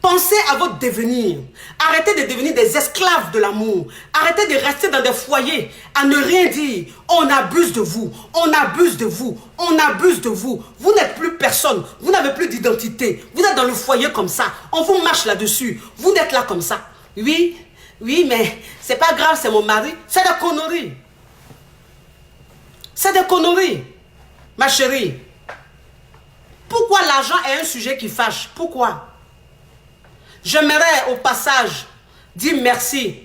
[SPEAKER 1] Pensez à votre devenir. Arrêtez de devenir des esclaves de l'amour. Arrêtez de rester dans des foyers à ne rien dire. On abuse de vous. On abuse de vous. On abuse de vous. Vous n'êtes plus personne. Vous n'avez plus d'identité. Vous êtes dans le foyer comme ça. On vous marche là-dessus. Vous êtes là comme ça. Oui, mais c'est pas grave, c'est mon mari. C'est des conneries. C'est des conneries. Ma chérie. Pourquoi l'argent est un sujet qui fâche? Pourquoi? J'aimerais au passage dire merci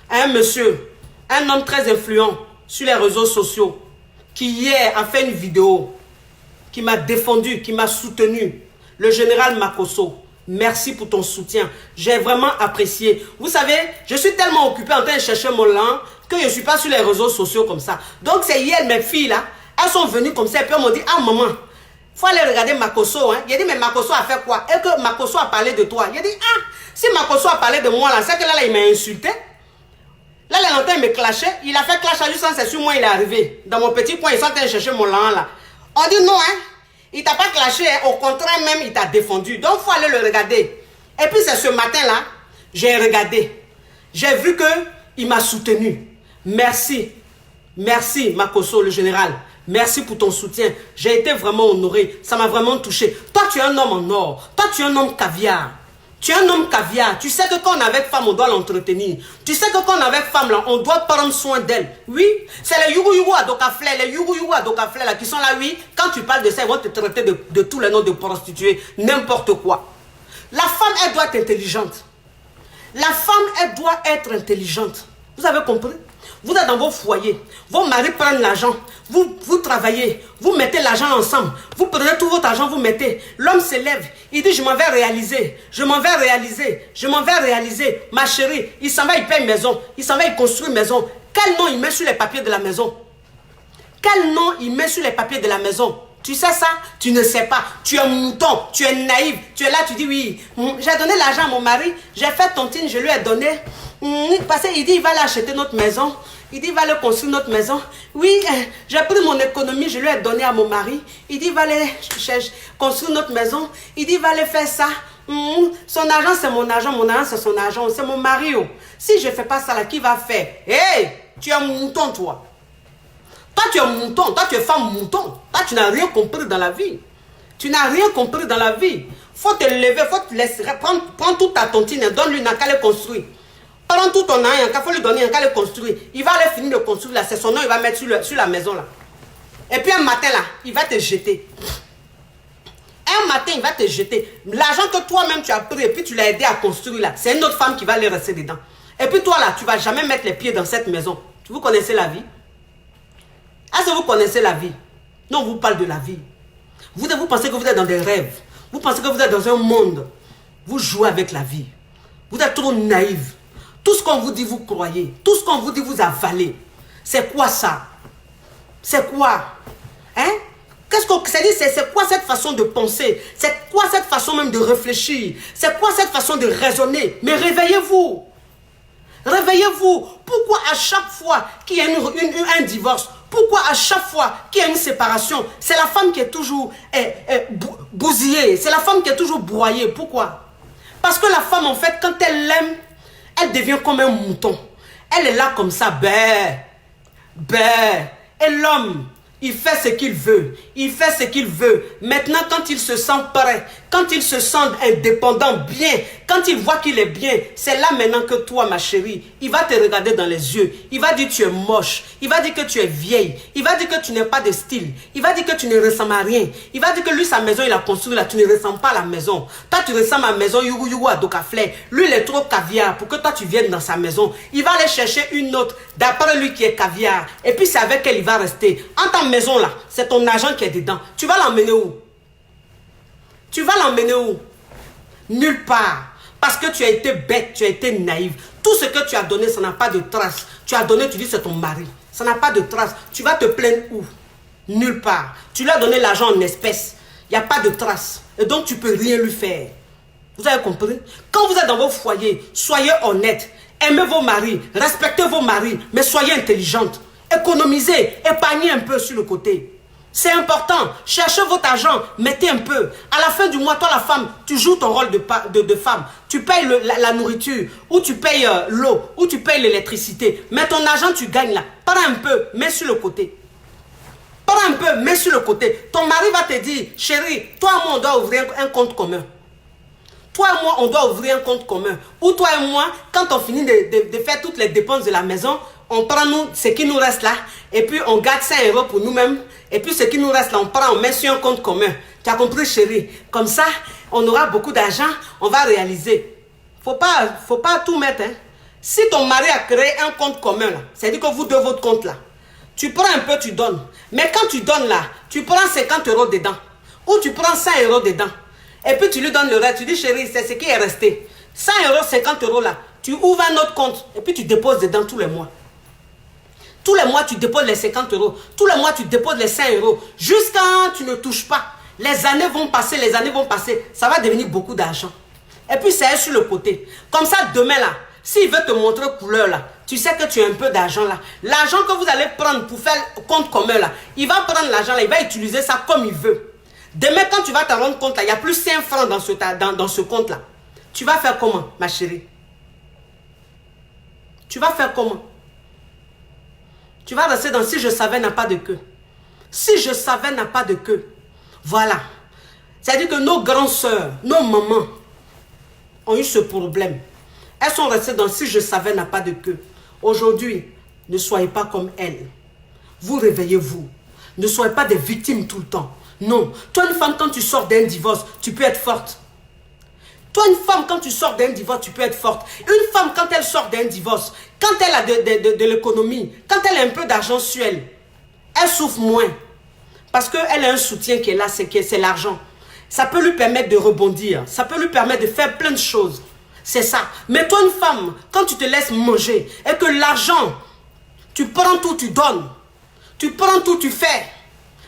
[SPEAKER 1] à un monsieur, un homme très influent sur les réseaux sociaux, qui hier a fait une vidéo, qui m'a défendu, qui m'a soutenu, le général Makosso. Merci pour ton soutien. J'ai vraiment apprécié. Vous savez, je suis tellement occupée en train de chercher mon lin que je ne suis pas sur les réseaux sociaux comme ça. Donc c'est hier, mes filles là, elles sont venues comme ça et puis elles m'ont dit, ah maman, faut aller regarder Makosso, hein. Il a dit, mais Makosso a fait quoi? Et que Makosso a parlé de toi. Il a dit, ah, si Makosso a parlé de moi, là, c'est que là, il m'a insulté. Là, il est en train de me clasher. Il a fait clash à juste c'est sur moi, il est arrivé. Dans mon petit coin, ils sont en train de chercher mon lan, là. On dit non, hein. Il t'a pas clashé, hein. Au contraire, même, il t'a défendu. Donc, il faut aller le regarder. Et puis, c'est ce matin-là, j'ai regardé. J'ai vu qu'il m'a soutenu. Merci. Merci, Makosso, le général. Merci pour ton soutien. J'ai été vraiment honoré. Ça m'a vraiment touché. Toi, tu es un homme en or. Toi, tu es un homme caviar. Tu es un homme caviar. Tu sais que quand on est avec femme, on doit l'entretenir. Tu sais que quand on est avec femme, là, on doit prendre soin d'elle. Oui, c'est les yougou à Dokaflé, les yougou à Dokaflé là, qui sont là, oui. Quand tu parles de ça, ils vont te traiter de tous les noms de prostituées, n'importe quoi. La femme, elle doit être intelligente. La femme, elle doit être intelligente. Vous avez compris? Vous êtes dans vos foyers. Vos maris prennent l'argent. Vous travaillez. Vous mettez l'argent ensemble. Vous prenez tout votre argent, vous mettez. L'homme se lève. Il dit, je m'en vais réaliser. Je m'en vais réaliser. Je m'en vais réaliser. Ma chérie, il s'en va, il paye une maison. Il s'en va, il construit une maison. Quel nom il met sur les papiers de la maison? Quel nom il met sur les papiers de la maison? Tu sais ça? Tu ne sais pas. Tu es mouton, tu es naïf. Tu es là, tu dis oui. J'ai donné l'argent à mon mari. J'ai fait tontine, je lui ai donné. Parce qu'il dit, il va aller acheter notre maison. Il dit, il va aller construire notre maison. Oui, j'ai pris mon économie, je lui ai donné à mon mari. Il dit, il va aller construire notre maison. Il dit, il va aller faire ça. Son argent, c'est mon argent. Mon argent, c'est son argent. C'est mon mari. Oh. Si je ne fais pas ça, là, qui va faire? Hé, tu es mouton, toi. Toi, tu es mouton. Toi, tu es femme mouton. Toi, tu n'as rien compris dans la vie. Tu n'as rien compris dans la vie. Faut te lever, faut te laisser. Prends toute ta tontine, donne-lui n'a qu'à le construire. Prends tout ton argent, il faut lui donner un qu'à le construire. Il va aller finir de construire là. C'est son nom, il va mettre sur la maison là. Et puis un matin là, il va te jeter. Un matin, il va te jeter. L'argent que toi-même tu as pris et puis tu l'as aidé à construire là, c'est une autre femme qui va aller rester dedans. Et puis toi là, tu ne vas jamais mettre les pieds dans cette maison. Vous connaissez la vie? Est-ce que vous connaissez la vie? Non, on vous parle de la vie. Vous pensez que vous êtes dans des rêves. Vous pensez que vous êtes dans un monde. Vous jouez avec la vie. Vous êtes trop naïfs. Tout ce qu'on vous dit, vous croyez. Tout ce qu'on vous dit, vous avalez. C'est quoi ça? C'est quoi? Hein? Qu'est-ce qu'on dit? C'est quoi cette façon de penser? C'est quoi cette façon même de réfléchir? C'est quoi cette façon de raisonner? Mais réveillez-vous. Réveillez-vous. Pourquoi à chaque fois qu'il y a un divorce, pourquoi à chaque fois qu'il y a une séparation, c'est la femme qui est toujours bousillée, c'est la femme qui est toujours broyée? Pourquoi? Parce que la femme, en fait, quand elle l'aime, elle devient comme un mouton. Elle est là comme ça, et l'homme, il fait ce qu'il veut. Il fait ce qu'il veut. Maintenant, quand il se sent prêt, quand il se sent indépendant, bien, quand il voit qu'il est bien, c'est là maintenant que toi, ma chérie, il va te regarder dans les yeux. Il va dire que tu es moche. Il va dire que tu es vieille. Il va dire que tu n'es pas de style. Il va dire que tu ne ressembles à rien. Il va dire que lui, sa maison, il a construit là. Tu ne ressembles pas à la maison. Toi, tu ressembles à la maison yougou à Dokaflé. Lui, il est trop caviar pour que toi, tu viennes dans sa maison. Il va aller chercher une autre, d'après lui qui est caviar. Et puis, c'est avec elle, il va rester. En ta maison là, c'est ton argent qui est dedans. Tu vas l'emmener où? Tu vas l'emmener où? Nulle part. Parce que tu as été bête, tu as été naïve. Tout ce que tu as donné, ça n'a pas de trace. Tu as donné, tu dis c'est ton mari. Ça n'a pas de trace. Tu vas te plaindre où? Nulle part. Tu lui as donné l'argent en espèces. Il n'y a pas de trace. Et donc tu ne peux rien lui faire. Vous avez compris? Quand vous êtes dans vos foyers, soyez honnêtes. Aimez vos maris. Respectez vos maris. Mais soyez intelligentes. Économisez. Épargnez un peu sur le côté. C'est important. Cherchez votre argent. Mettez un peu. À la fin du mois, toi la femme, tu joues ton rôle de femme. Tu payes la nourriture. Ou tu payes l'eau. Ou tu payes l'électricité. Mais ton argent, tu gagnes là. Prends un peu. Mets sur le côté. Prends un peu. Mets sur le côté. Ton mari va te dire, chérie, toi et moi, on doit ouvrir un compte commun. Toi et moi, on doit ouvrir un compte commun. Ou toi et moi, quand on finit de faire toutes les dépenses de la maison, on prend ce qui nous reste là, et puis on garde 5 € pour nous-mêmes, et puis ce qui nous reste là, on met sur un compte commun. Tu as compris, chérie? Comme ça, on aura beaucoup d'argent, on va réaliser. Faut pas tout mettre. Hein. Si ton mari a créé un compte commun, c'est-à-dire que vous deux, votre compte là, tu prends un peu, tu donnes. Mais quand tu donnes là, tu prends 50 € dedans, ou tu prends 100 € dedans, et puis tu lui donnes le reste, tu dis, chérie, c'est ce qui est resté. 100 €, 50 € là, tu ouvres un autre compte, et puis tu déposes dedans tous les mois. Tous les mois, tu déposes les 50 €. Tous les mois, tu déposes les 100 €. Jusqu'à tu ne touches pas. Les années vont passer, les années vont passer. Ça va devenir beaucoup d'argent. Et puis, c'est sur le côté. Comme ça, demain, là, s'il veut te montrer couleur, là, tu sais que tu as un peu d'argent, là. L'argent que vous allez prendre pour faire compte commun, là, il va prendre l'argent, là, il va utiliser ça comme il veut. Demain, quand tu vas te rendre compte, là, il n'y a plus 5 francs dans ce compte-là. Tu vas faire comment, ma chérie? Tu vas faire comment? Tu vas rester dans si je savais n'a pas de queue. Si je savais n'a pas de queue. Voilà. C'est-à-dire que nos grandes sœurs, nos mamans, ont eu ce problème. Elles sont restées dans si je savais n'a pas de queue. Aujourd'hui, ne soyez pas comme elles. Vous réveillez-vous. Ne soyez pas des victimes tout le temps. Non. Toi, une femme, quand tu sors d'un divorce, tu peux être forte. Toi, une femme, quand tu sors d'un divorce, tu peux être forte. Une femme, quand elle sort d'un divorce, quand elle a de l'économie, quand elle a un peu d'argent sur elle, elle souffre moins. Parce qu'elle a un soutien qui est là, c'est l'argent. Ça peut lui permettre de rebondir. Ça peut lui permettre de faire plein de choses. C'est ça. Mais toi, une femme, quand tu te laisses manger et que l'argent, tu prends tout, tu donnes. Tu prends tout, tu fais.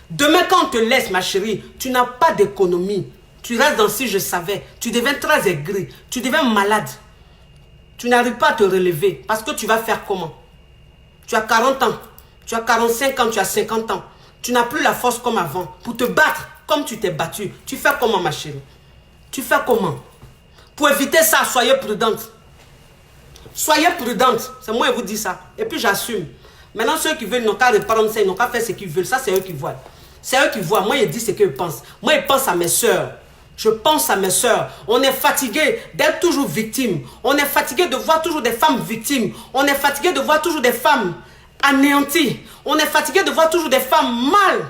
[SPEAKER 1] Demain, quand on te laisse, ma chérie, tu n'as pas d'économie. Tu restes dans si je savais. Tu deviens très aigri. Tu deviens malade. Tu n'arrives pas à te relever. Parce que tu vas faire comment? Tu as 40 ans. Tu as 45 ans. Tu as 50 ans. Tu n'as plus la force comme avant. Pour te battre comme tu t'es battu. Tu fais comment, ma chérie? Tu fais comment? Pour éviter ça, soyez prudente. Soyez prudente. C'est moi qui vous dis ça. Et puis j'assume. Maintenant, ceux qui veulent, ils n'ont qu'à reprendre ça. Ils n'ont qu'à faire ce qu'ils veulent. Ça, c'est eux qui voient. C'est eux qui voient. Moi, je dis ce qu'ils pensent. Moi, je pense à mes soeurs. Je pense à mes soeurs. On est fatigué d'être toujours victime. On est fatigué de voir toujours des femmes victimes. On est fatigué de voir toujours des femmes anéanties. On est fatigué de voir toujours des femmes mal,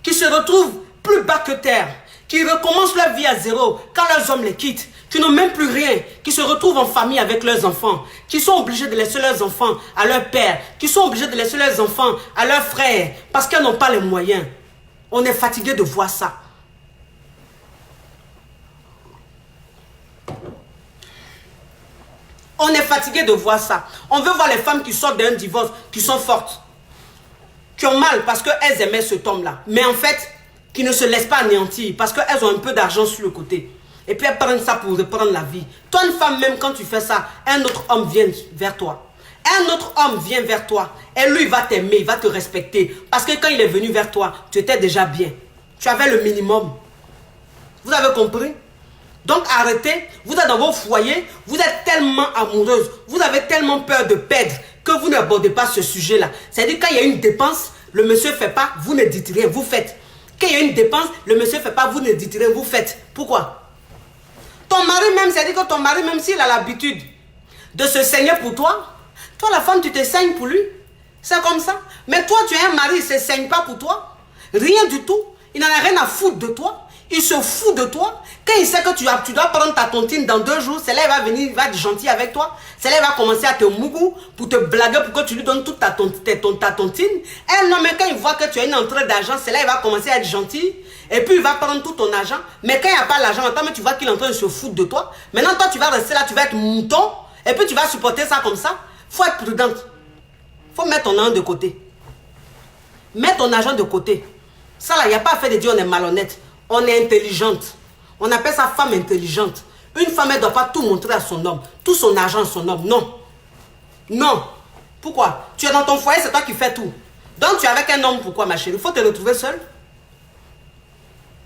[SPEAKER 1] qui se retrouvent plus bas que terre, qui recommencent leur vie à zéro quand leurs hommes les quittent, qui n'ont même plus rien, qui se retrouvent en famille avec leurs enfants, qui sont obligés de laisser leurs enfants à leur père, qui sont obligés de laisser leurs enfants à leurs frères, parce qu'elles n'ont pas les moyens. On est fatigué de voir ça. On est fatigué de voir ça. On veut voir les femmes qui sortent d'un divorce, qui sont fortes, qui ont mal parce qu'elles aimaient cet homme-là. Mais en fait, qui ne se laissent pas anéantir parce qu'elles ont un peu d'argent sur le côté. Et puis elles prennent ça pour reprendre la vie. Toi, une femme, même quand tu fais ça, un autre homme vient vers toi. Un autre homme vient vers toi. Et lui, il va t'aimer, il va te respecter. Parce que quand il est venu vers toi, tu étais déjà bien. Tu avais le minimum. Vous avez compris? Donc arrêtez, vous êtes dans vos foyers, vous êtes tellement amoureuse, vous avez tellement peur de perdre que vous n'abordez pas ce sujet-là. C'est-à-dire quand il y a une dépense, le monsieur ne fait pas, vous ne dites rien, vous faites. Quand il y a une dépense, le monsieur ne fait pas, vous ne dites rien, vous faites. Pourquoi? Ton mari même, c'est-à-dire que ton mari même s'il a l'habitude de se saigner pour toi, toi la femme tu te saignes pour lui. C'est comme ça. Mais toi tu as un mari, il ne se saigne pas pour toi. Rien du tout. Il n'en a rien à foutre de toi. Il se fout de toi. Quand il sait que tu dois prendre ta tontine dans 2 jours, c'est là il va venir, il va être gentil avec toi. C'est là il va commencer à te mougou pour te blaguer pour que tu lui donnes toute ta tontine. Elle, non, mais quand il voit que tu as une entrée d'argent, c'est là il va commencer à être gentil. Et puis il va prendre tout ton argent. Mais quand il n'y a pas l'argent, mais tu vois qu'il est en train de se foutre de toi. Maintenant, toi, tu vas rester là, tu vas être mouton. Et puis tu vas supporter ça comme ça. Il faut être prudente. Il faut mettre ton argent de côté. Mets ton argent de côté. Ça là, il n'y a pas à faire de dire on est malhonnête. On est intelligente. On appelle ça femme intelligente. Une femme, elle ne doit pas tout montrer à son homme. Tout son argent à son homme. Non. Non. Pourquoi? Tu es dans ton foyer, c'est toi qui fais tout. Donc tu es avec un homme, pourquoi ma chérie? Il faut te retrouver seule.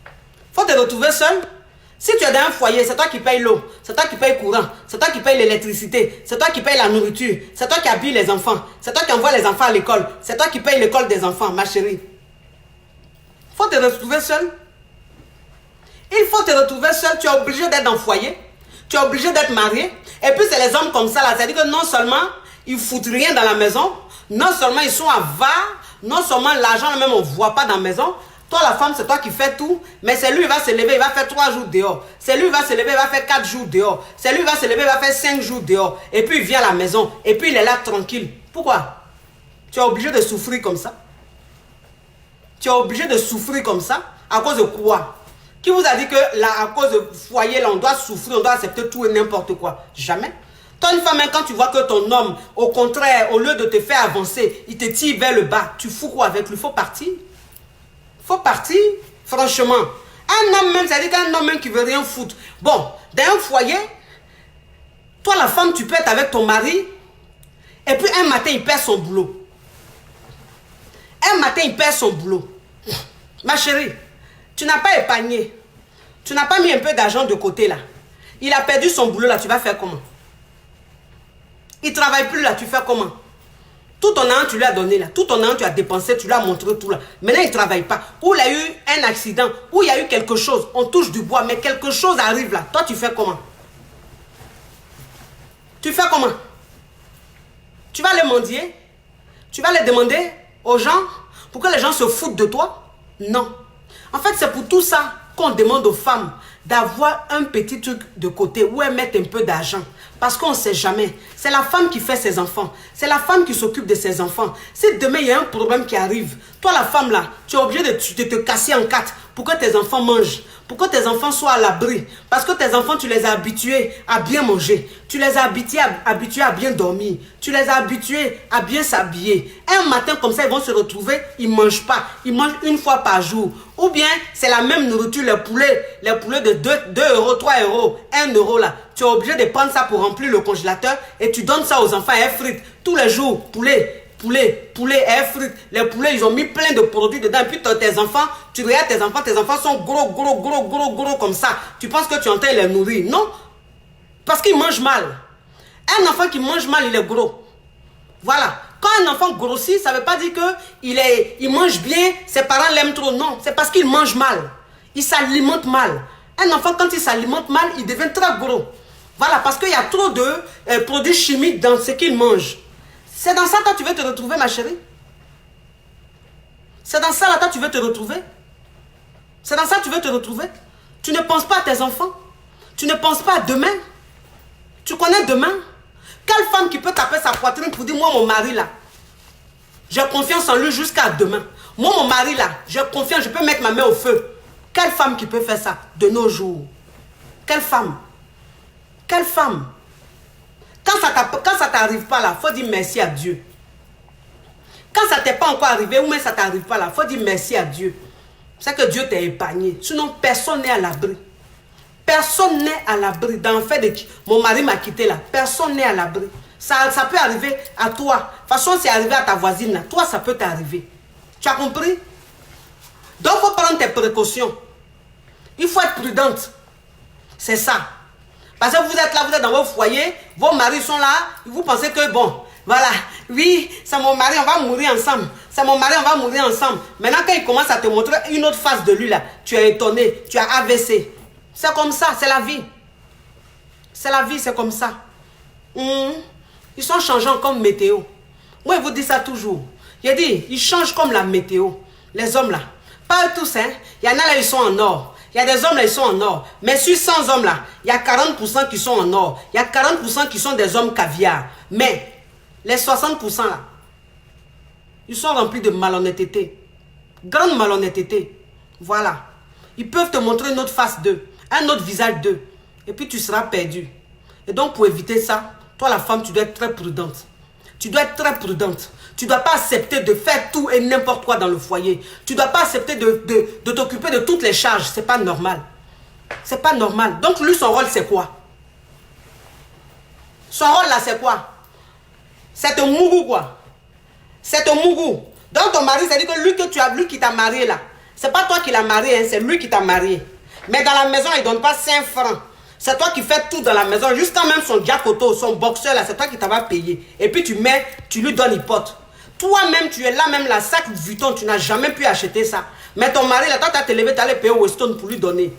[SPEAKER 1] Il faut te retrouver seule. Si tu es dans un foyer, c'est toi qui payes l'eau. C'est toi qui payes le courant. C'est toi qui payes l'électricité. C'est toi qui payes la nourriture. C'est toi qui habilles les enfants. C'est toi qui envoies les enfants à l'école. C'est toi qui payes l'école des enfants, ma chérie. Il faut te retrouver seule. Il faut te retrouver seul, tu es obligé d'être dans le foyer, tu es obligé d'être marié. Et puis c'est les hommes comme ça là, c'est-à-dire que non seulement ils foutent rien dans la maison, non seulement ils sont avares, non seulement l'argent même on ne voit pas dans la maison. Toi la femme c'est toi qui fais tout, mais c'est lui il va se lever, il va faire 3 jours dehors. C'est lui il va se lever, il va faire 4 jours dehors. C'est lui il va se lever, il va faire 5 jours dehors. Et puis il vient à la maison, et puis il est là tranquille. Pourquoi? Tu es obligé de souffrir comme ça? Tu es obligé de souffrir comme ça? À cause de quoi? Qui vous a dit que là, à cause de foyer, là, on doit souffrir, on doit accepter tout et n'importe quoi? Jamais. Toi, une femme, quand tu vois que ton homme, au contraire, au lieu de te faire avancer, il te tire vers le bas, tu fous quoi avec lui? Il faut partir. Il faut partir, franchement. Un homme même, c'est-à-dire qu'un homme même qui veut rien foutre. Bon, dans un foyer, toi, la femme, tu peux être avec ton mari, et puis un matin, il perd son boulot. Un matin, il perd son boulot. Ma chérie, tu n'as pas épargné. Tu n'as pas mis un peu d'argent de côté là. Il a perdu son boulot là, tu vas faire comment? Il ne travaille plus là, tu fais comment? Tout ton argent, tu lui as donné là. Tout ton argent, tu as dépensé, tu lui as montré tout là. Maintenant, il ne travaille pas. Ou il y a eu un accident, ou il y a eu quelque chose. On touche du bois, mais quelque chose arrive là. Toi, tu fais comment? Tu fais comment? Tu vas les mendier? Tu vas les demander aux gens pour que les gens se foutent de toi? Non. En fait, c'est pour tout ça qu'on demande aux femmes d'avoir un petit truc de côté où elles mettent un peu d'argent. Parce qu'on ne sait jamais. C'est la femme qui fait ses enfants. C'est la femme qui s'occupe de ses enfants. Si demain, il y a un problème qui arrive, toi, la femme là, tu es obligé de te casser en quatre pour que tes enfants mangent. Pour que tes enfants soient à l'abri. Parce que tes enfants, tu les as habitués à bien manger. Tu les as habitués à bien dormir. Tu les as habitués à bien s'habiller. Un matin comme ça, ils vont se retrouver, ils ne mangent pas. Ils mangent une fois par jour. Ou bien, c'est la même nourriture, les poulets de 2 euros, 3 euros, 1 euro là. Tu es obligé de prendre ça pour remplir le congélateur et tu donnes ça aux enfants et frites. Tous les jours, poulet et frites. Les poulets, ils ont mis plein de produits dedans. Et puis tes enfants, tu regardes tes enfants sont gros comme ça. Tu penses que tu es en train de les nourrir. Non. Parce qu'ils mangent mal. Un enfant qui mange mal, il est gros. Voilà. Quand un enfant grossit, ça ne veut pas dire qu'il mange bien, ses parents l'aiment trop. Non, c'est parce qu'il mange mal. Il s'alimente mal. Un enfant, quand il s'alimente mal, il devient très gros. Voilà, parce qu'il y a trop de produits chimiques dans ce qu'il mange. C'est dans ça que tu veux te retrouver, ma chérie. C'est dans ça là tu veux te retrouver. C'est dans ça que tu veux te retrouver. Tu ne penses pas à tes enfants. Tu ne penses pas à demain. Tu connais demain. Quelle femme qui peut taper sa poitrine pour dire, moi, mon mari là, j'ai confiance en lui jusqu'à demain. Moi, mon mari là, j'ai confiance, je peux mettre ma main au feu. Quelle femme qui peut faire ça de nos jours? Quelle femme? Quelle femme? Quand ça ne t'arrive pas là, il faut dire merci à Dieu. Quand ça ne t'est pas encore arrivé, ou même ça ne t'arrive pas là, il faut dire merci à Dieu. C'est que Dieu t'a épargné. Sinon, personne n'est à l'abri. Personne n'est à l'abri. Dans le fait de mon mari m'a quitté là, personne n'est à l'abri. Ça peut arriver à toi. De toute façon, c'est arrivé à ta voisine là. Toi, ça peut t'arriver. Tu as compris? Donc, il faut prendre tes précautions. Il faut être prudente. C'est ça. Parce que vous êtes là, vous êtes dans vos foyers, vos maris sont là, vous pensez que bon, voilà, oui, c'est mon mari, on va mourir ensemble. C'est mon mari, on va mourir ensemble. Maintenant, quand il commence à te montrer une autre face de lui là, tu es étonné, tu as AVC. C'est comme ça, c'est la vie. C'est la vie, c'est comme ça. Ils sont changeants comme météo. Moi, je vous dis ça toujours. J'ai dit, ils changent comme la météo. Les hommes là. Pas eux tous, hein. Il y en a là, ils sont en or. Il y a des hommes là, ils sont en or. Mais sur 100 hommes là, il y a 40% qui sont en or. Il y a 40% qui sont des hommes caviar. Mais les 60% là, ils sont remplis de malhonnêteté. Grande malhonnêteté. Voilà. Ils peuvent te montrer une autre face d'eux. Un autre visage d'eux. Et puis tu seras perdu. Et donc pour éviter ça, toi la femme, tu dois être très prudente. Tu dois être très prudente. Tu ne dois pas accepter de faire tout et n'importe quoi dans le foyer. Tu ne dois pas accepter de t'occuper de toutes les charges. Ce n'est pas normal. Ce n'est pas normal. Donc lui, son rôle, c'est quoi? Son rôle là, c'est quoi? C'est ton mougou quoi. C'est ton mougou. Donc ton mari, c'est-à-dire que lui qui t'a marié là. Ce n'est pas toi qui l'as marié, hein, c'est lui qui t'a marié. Mais dans la maison, il ne donne pas 5 francs. C'est toi qui fais tout dans la maison. Jusqu'à même son diacoto, son boxeur là, c'est toi qui t'as payé. Et puis tu lui donnes l'hypothèse. Toi-même, tu es là, même la sac Vuitton, tu n'as jamais pu acheter ça. Mais ton mari, là, toi, tu as te levé, tu allais payer Weston pour lui donner.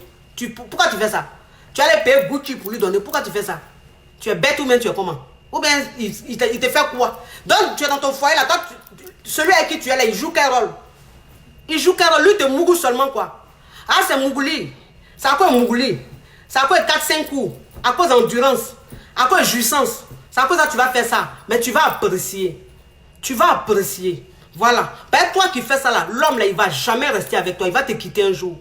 [SPEAKER 1] Pourquoi tu fais ça? Tu allais payer Gucci pour lui donner. Pourquoi tu fais ça? Tu es bête ou bien tu es comment? Ou bien il te fait quoi? Donc, tu es dans ton foyer, là, toi, celui avec qui tu es là, il joue quel rôle? Il joue quel rôle? Lui, te mougou seulement quoi? Ah, c'est Mougouli. C'est à quoi Mougouli? C'est à quoi 4-5 coups? À cause d'endurance? À cause de jouissance? C'est à cause ça tu vas faire ça. Mais tu vas apprécier. Tu vas apprécier. Voilà. Ben, toi qui fais ça là, l'homme là, il ne va jamais rester avec toi. Il va te quitter un jour.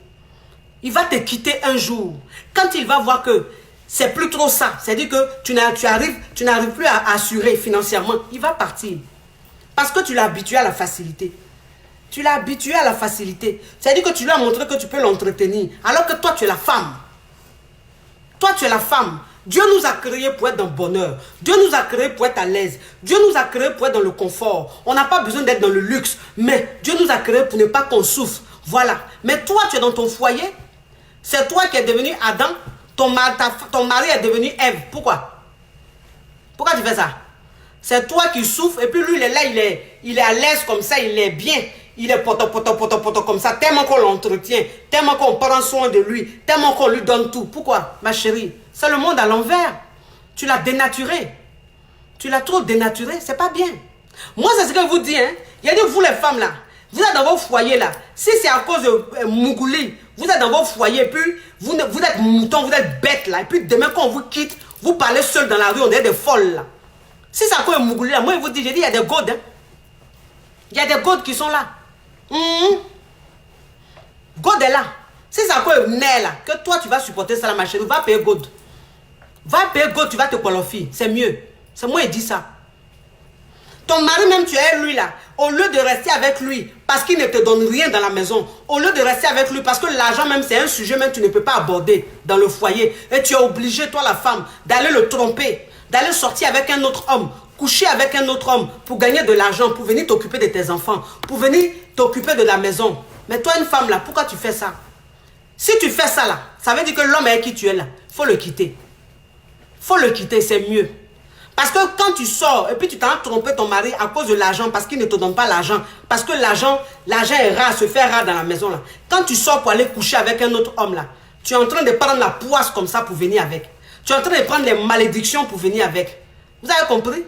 [SPEAKER 1] Il va te quitter un jour. Quand il va voir que c'est plus trop ça, c'est-à-dire que tu n'arrives plus à assurer financièrement, il va partir. Parce que tu l'as habitué à la facilité. Tu l'as habitué à la facilité. C'est-à-dire que tu lui as montré que tu peux l'entretenir. Alors que toi, tu es la femme. Toi, tu es la femme. Dieu nous a créés pour être dans le bonheur. Dieu nous a créés pour être à l'aise. Dieu nous a créés pour être dans le confort. On n'a pas besoin d'être dans le luxe. Mais Dieu nous a créés pour ne pas qu'on souffre. Voilà. Mais toi, tu es dans ton foyer. C'est toi qui es devenu Adam. Ton mari est devenu Ève. Pourquoi? Pourquoi tu fais ça? C'est toi qui souffres. Et puis lui, il est là, il est à l'aise comme ça. Il est bien. Il est poto comme ça. Tellement qu'on l'entretient. Tellement qu'on prend soin de lui. Tellement qu'on lui donne tout. Pourquoi, ma chérie? C'est le monde à l'envers. Tu l'as dénaturé. Tu l'as trop dénaturé, c'est pas bien. Moi, c'est ce que je vous dis, hein. Il y a dit, vous les femmes là, vous êtes dans vos foyers là. Si c'est à cause de Mougouli, vous êtes dans vos foyers, puis vous êtes moutons, vous êtes bêtes là. Et puis demain, quand on vous quitte, vous parlez seul dans la rue, on est des folles là. Si c'est à cause de Mougouli là, moi, je vous dis, j'ai dit, il y a des godes, hein. Il y a des godes qui sont là. God est là. Si c'est à cause de Né là, que toi tu vas supporter ça, ma chérie, va payer God. Va payer God, tu vas te qualifier. C'est mieux. C'est moi qui dis ça. Ton mari même, tu es lui là. Au lieu de rester avec lui, parce qu'il ne te donne rien dans la maison, au lieu de rester avec lui, parce que l'argent même, c'est un sujet même que tu ne peux pas aborder dans le foyer. Et tu es obligé, toi la femme, d'aller le tromper, d'aller sortir avec un autre homme, coucher avec un autre homme pour gagner de l'argent, pour venir t'occuper de tes enfants, pour venir t'occuper de la maison. Mais toi, une femme là, pourquoi tu fais ça? Si tu fais ça là, ça veut dire que l'homme avec qui tu es là, il faut le quitter. Il faut le quitter, c'est mieux. Parce que quand tu sors et puis tu t'as trompé ton mari à cause de l'argent, parce qu'il ne te donne pas l'argent, parce que l'argent est rare, se fait rare dans la maison là. Quand tu sors pour aller coucher avec un autre homme là, tu es en train de prendre la poisse comme ça pour venir avec. Tu es en train de prendre les malédictions pour venir avec. Vous avez compris?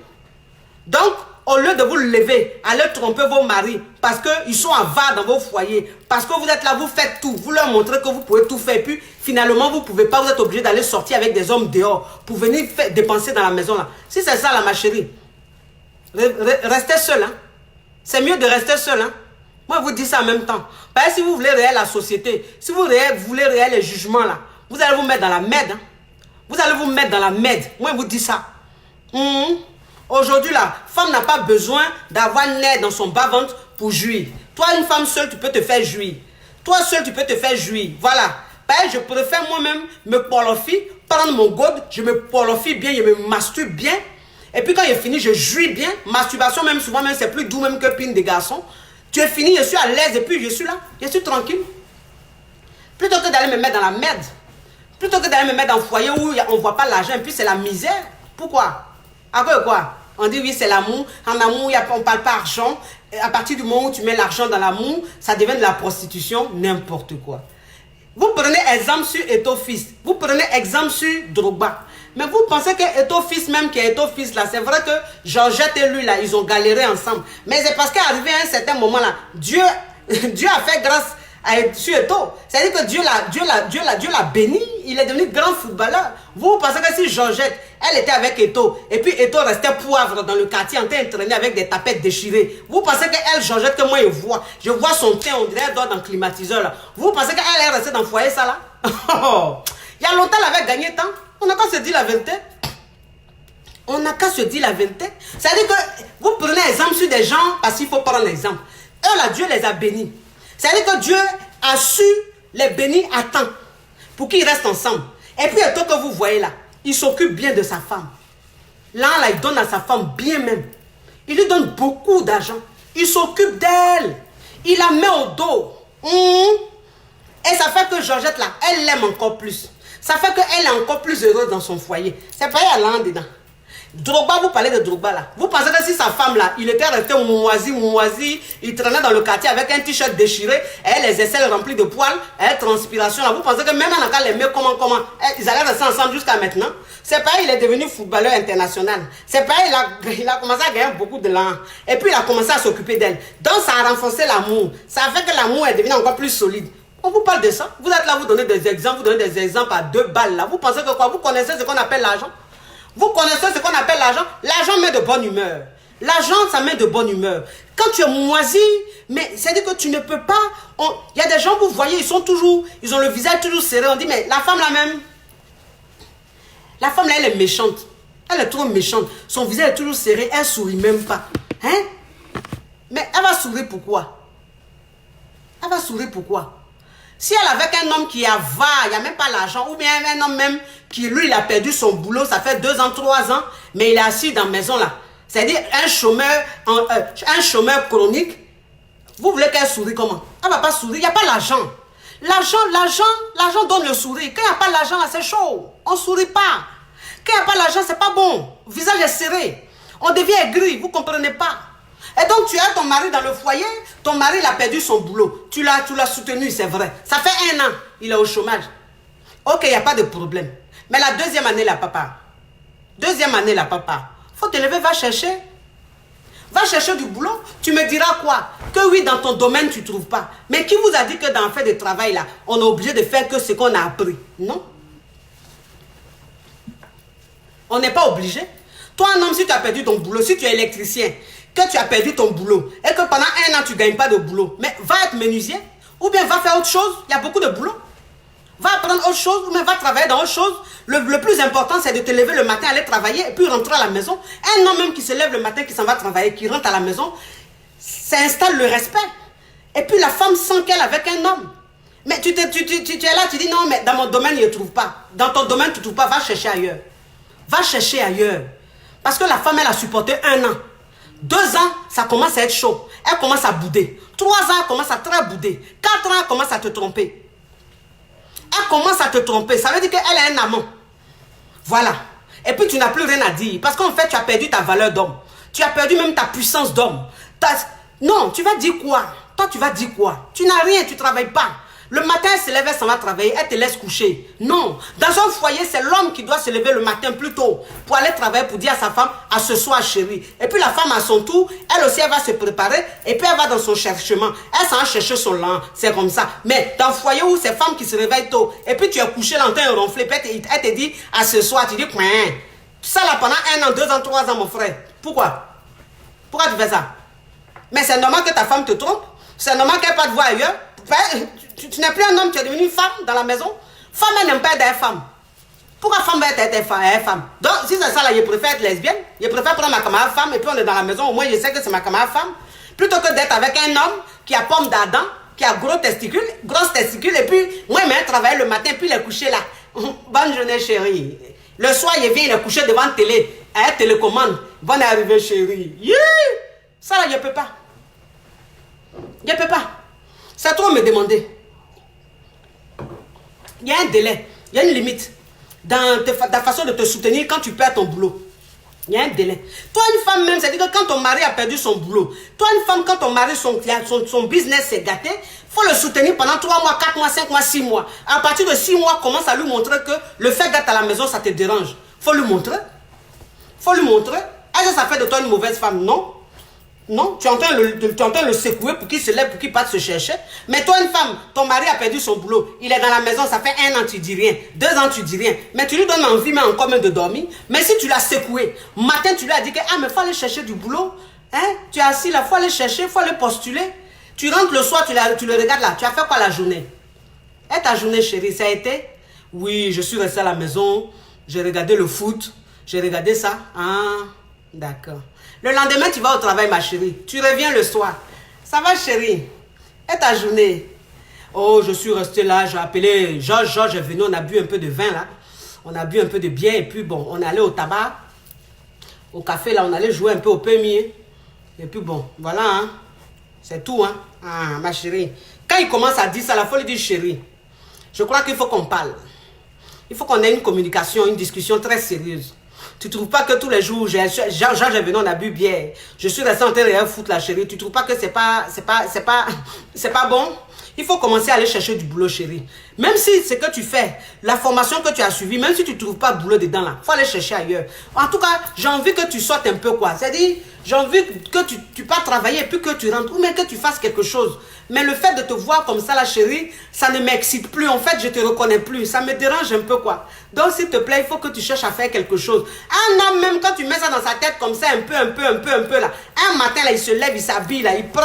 [SPEAKER 1] Donc, au lieu de vous lever, allez tromper vos maris parce qu'ils sont avares dans vos foyers, parce que vous êtes là, vous faites tout, vous leur montrez que vous pouvez tout faire, et puis finalement vous ne pouvez pas, vous êtes obligé d'aller sortir avec des hommes dehors pour venir dépenser dans la maison là. Si c'est ça là, ma chérie, restez seul, hein. C'est mieux de rester seul, hein. Moi je vous dis ça en même temps. Parce que si vous voulez réel la société, si vous voulez réel les jugements là, vous allez vous mettre dans la merde, hein. Vous allez vous mettre dans la merde. Moi je vous dis ça. Aujourd'hui, la femme n'a pas besoin d'avoir nerf dans son bas-ventre pour jouir. Toi, une femme seule, tu peux te faire jouir. Toi seul, tu peux te faire jouir. Voilà. Je préfère moi-même me porlofie, prendre mon god, je me porlofie bien, je me masturbe bien. Et puis quand je finis, je jouis bien. Masturbation, même souvent, même c'est plus doux même que pine des garçons. Tu es fini, je suis à l'aise et puis je suis là. Je suis tranquille. Plutôt que d'aller me mettre dans la merde. Plutôt que d'aller me mettre dans un foyer où on ne voit pas l'argent et puis c'est la misère. Pourquoi? À cause de quoi? On dit oui, c'est l'amour. En amour, on ne parle pas argent. Et à partir du moment où tu mets l'argent dans l'amour, ça devient de la prostitution, n'importe quoi. Vous prenez exemple sur Eto'o Fils. Vous prenez exemple sur Drogba. Mais vous pensez que Eto'o Fils, même qui est Eto'o Fils là, c'est vrai que Georgette et lui là, ils ont galéré ensemble. Mais c'est parce qu'arrivé à un certain moment là, Dieu a fait grâce sur Eto'o. C'est-à-dire que Dieu l'a béni, il est devenu grand footballeur. Vous pensez que si Georgette, elle était avec Eto'o, et puis Eto'o restait poivre dans le quartier en train de traîner avec des tapettes déchirées, vous pensez qu'elle, Georgette, que moi je vois son teint, on dirait elle dort dans le climatiseur là. Vous pensez qu'elle est restée dans le foyer ça là? Il y a longtemps elle avait gagné tant. On n'a qu'à se dire la vérité. On n'a qu'à se dire la vérité. C'est-à-dire que vous prenez exemple sur des gens parce qu'il faut prendre l'exemple. Eux là, Dieu les a bénis. C'est-à-dire que Dieu a su les bénir à temps pour qu'ils restent ensemble. Et puis, le temps que vous voyez là, il s'occupe bien de sa femme. Là, il donne à sa femme bien même. Il lui donne beaucoup d'argent. Il s'occupe d'elle. Il la met au dos. Et ça fait que Georgette là, elle l'aime encore plus. Ça fait qu'elle est encore plus heureuse dans son foyer. C'est pas elle là dedans. Drogba, vous parlez de Drogba là. Vous pensez que si sa femme là, il était resté moisi, il traînait dans le quartier avec un t-shirt déchiré, et les aisselles remplies de poils, et transpiration là. Vous pensez que même en cas les mecs comment, ils allaient rester ensemble jusqu'à maintenant? C'est pas il est devenu footballeur international. C'est pas il a commencé à gagner beaucoup de l'argent. Et puis il a commencé à s'occuper d'elle. Donc ça a renforcé l'amour. Ça a fait que l'amour est devenu encore plus solide. On vous parle de ça. Vous êtes là, vous donnez des exemples, vous donnez des exemples à 2 balles là. Vous pensez que quoi? Vous connaissez ce qu'on appelle l'argent? Vous connaissez ce qu'on appelle l'argent? L'argent met de bonne humeur. L'argent, ça met de bonne humeur. Quand tu es moisi, mais c'est-à-dire que tu ne peux pas... Il y a des gens, vous voyez, ils ont le visage toujours serré. On dit, mais la femme là même... La femme là, elle est méchante. Elle est trop méchante. Son visage est toujours serré. Elle ne sourit même pas. Hein? Mais elle va sourire pourquoi? Elle va sourire pourquoi? Si elle est avec un homme qui est avare, il n'y a même pas l'argent, ou bien un homme même qui, lui, il a perdu son boulot, ça fait 2 ans, 3 ans, mais il est assis dans la maison là. C'est-à-dire un chômeur chronique, vous voulez qu'elle sourie comment? Elle ne va pas sourire, il n'y a pas l'argent. L'argent donne le sourire. Quand il n'y a pas l'argent, c'est chaud. On ne sourit pas. Quand il n'y a pas l'argent, c'est pas bon. Le visage est serré. On devient aigri, vous ne comprenez pas. Et donc tu as ton mari dans le foyer, ton mari il a perdu son boulot. Tu l'as soutenu, c'est vrai. Ça fait 1 an, il est au chômage. Ok, il n'y a pas de problème. Mais la 2e année, là, papa. faut te lever, va chercher. Va chercher du boulot. Tu me diras quoi? Que oui, dans ton domaine, tu ne trouves pas. Mais qui vous a dit que dans le fait de travail, là, on est obligé de faire que ce qu'on a appris? Non. On n'est pas obligé. Toi, un homme, si tu as perdu ton boulot, si tu es électricien, que tu as perdu ton boulot, et que pendant un an, tu ne gagnes pas de boulot, mais va être menuisier, ou bien va faire autre chose. Il y a beaucoup de boulot. Va apprendre autre chose, ou bien va travailler dans autre chose. Le plus important, c'est de te lever le matin, aller travailler, et puis rentrer à la maison. Un homme même qui se lève le matin, qui s'en va travailler, qui rentre à la maison, ça installe le respect. Et puis la femme sent qu'elle est avec un homme. Mais tu es là, tu dis non, mais dans mon domaine, je ne trouve pas. Dans ton domaine, tu ne trouves pas, va chercher ailleurs. Va chercher ailleurs. Parce que la femme, elle a supporté 1 an. 2 ans, ça commence à être chaud. Elle commence à bouder. 3 ans, elle commence à très bouder. 4 ans, elle commence à te tromper. Elle commence à te tromper. Ça veut dire qu'elle est un amant. Voilà. Et puis, tu n'as plus rien à dire. Parce qu'en fait, tu as perdu ta valeur d'homme. Tu as perdu même ta puissance d'homme. Non, tu vas dire quoi? Toi, tu vas dire quoi? Tu n'as rien, tu ne travailles pas. Le matin, elle se lève, elle s'en va travailler, elle te laisse coucher. Non. Dans un foyer, c'est l'homme qui doit se lever le matin plus tôt pour aller travailler, pour dire à sa femme, à ce soir, chérie. Et puis la femme, à son tour, elle aussi, elle va se préparer et puis elle va dans son cherchement. Elle s'en va chercher son lin. C'est comme ça. Mais dans le foyer où c'est femme qui se réveille tôt, et puis tu es couché, l'antenne ronflé, puis elle te dit, à ce soir, tu dis, quoi? Ça là, pendant 1 an, 2 ans, 3 ans, mon frère. Pourquoi? Pourquoi tu fais ça? Mais c'est normal que ta femme te trompe. C'est normal qu'elle ne pas te voir ailleurs. Tu n'es plus un homme, tu es devenu une femme dans la maison. Femme, elle n'aime pas être femme. Pourquoi femme va être femme? Donc, si c'est ça, là, je préfère être lesbienne. Je préfère prendre ma camarade femme et puis on est dans la maison. Au moins, je sais que c'est ma camarade femme. Plutôt que d'être avec un homme qui a pomme d'Adam, qui a grosses testicules. Et puis, moi, il m'a travaillé le matin, puis il est couché là. Bonne journée, chérie. Le soir, il vient, il est couché devant la télé. Elle télécommande. Bonne arrivée, chérie. Yeah! Ça, là, je ne peux pas. Je ne peux pas. C'est trop me demander. Il y a un délai, il y a une limite dans ta façon de te soutenir quand tu perds ton boulot. Il y a un délai. Toi, une femme même, c'est-à-dire que quand ton mari a perdu son boulot, toi, une femme, quand ton mari, son business s'est gâté, il faut le soutenir pendant 3 mois, 4 mois, 5 mois, 6 mois. À partir de 6 mois, commence à lui montrer que le fait d'être à la maison, ça te dérange. Il faut lui montrer. Il faut lui montrer. Est-ce que ça fait de toi une mauvaise femme? Non. Non, tu es en train de le secouer pour qu'il se lève, pour qu'il parte se chercher. Mais toi, une femme, ton mari a perdu son boulot. Il est dans la maison, ça fait 1 an, tu dis rien. 2 ans, tu dis rien. Mais tu lui donnes envie, mais encore même de dormir. Mais si tu l'as secoué, matin, tu lui as dit que, ah, mais il faut aller chercher du boulot. Hein? Tu es assis là, il faut aller chercher, il faut aller postuler. Tu rentres le soir, tu le regardes là. Tu as fait quoi la journée? Et ta journée, chérie, ça a été? Oui, je suis restée à la maison. J'ai regardé le foot. J'ai regardé ça. Ah, d'accord. Le lendemain, tu vas au travail, ma chérie. Tu reviens le soir. Ça va, chérie? Et ta journée? Oh, je suis restée là. J'ai appelé Georges est venu. On a bu un peu de vin, là. On a bu un peu de bière. Et puis, bon, on est allé au tabac. Au café, là, on allait jouer un peu au premier. Et puis, bon, voilà, hein. C'est tout, hein. Ah, ma chérie. Quand il commence à dire ça, il faut lui dire chérie. Je crois qu'il faut qu'on parle. Il faut qu'on ait une communication, une discussion très sérieuse. Tu ne trouves pas que tous les jours, Georges est venu, on a bu bière. Je suis restée en train de foutre la chérie. Tu ne trouves pas que c'est pas bon? Il faut commencer à aller chercher du boulot, chérie. Même si ce que tu fais, la formation que tu as suivie, même si tu ne trouves pas de boulot dedans, là, il faut aller chercher ailleurs. En tout cas, j'ai envie que tu sortes un peu, quoi. C'est-à-dire, j'ai envie que tu passes travailler et puis que tu rentres, ou même que tu fasses quelque chose. Mais le fait de te voir comme ça, la chérie, ça ne m'excite plus. En fait, je ne te reconnais plus. Ça me dérange un peu, quoi. Donc, s'il te plaît, il faut que tu cherches à faire quelque chose. Un homme, même quand tu mets ça dans sa tête comme ça, un peu, là. Un matin, là, il se lève, il s'habille, là, il prend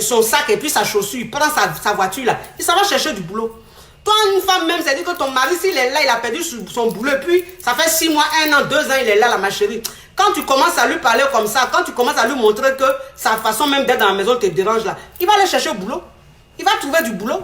[SPEAKER 1] son sac et puis sa chaussure, il prend sa voiture, là. Il s'en va chercher du boulot. Toi, une femme même, c'est-à-dire que ton mari, s'il est là, il a perdu son boulot, et puis ça fait 6 mois, 1 an, 2 ans, il est là, ma chérie. Quand tu commences à lui parler comme ça, quand tu commences à lui montrer que sa façon même d'être dans la maison te dérange là, il va aller chercher au boulot. Il va trouver du boulot.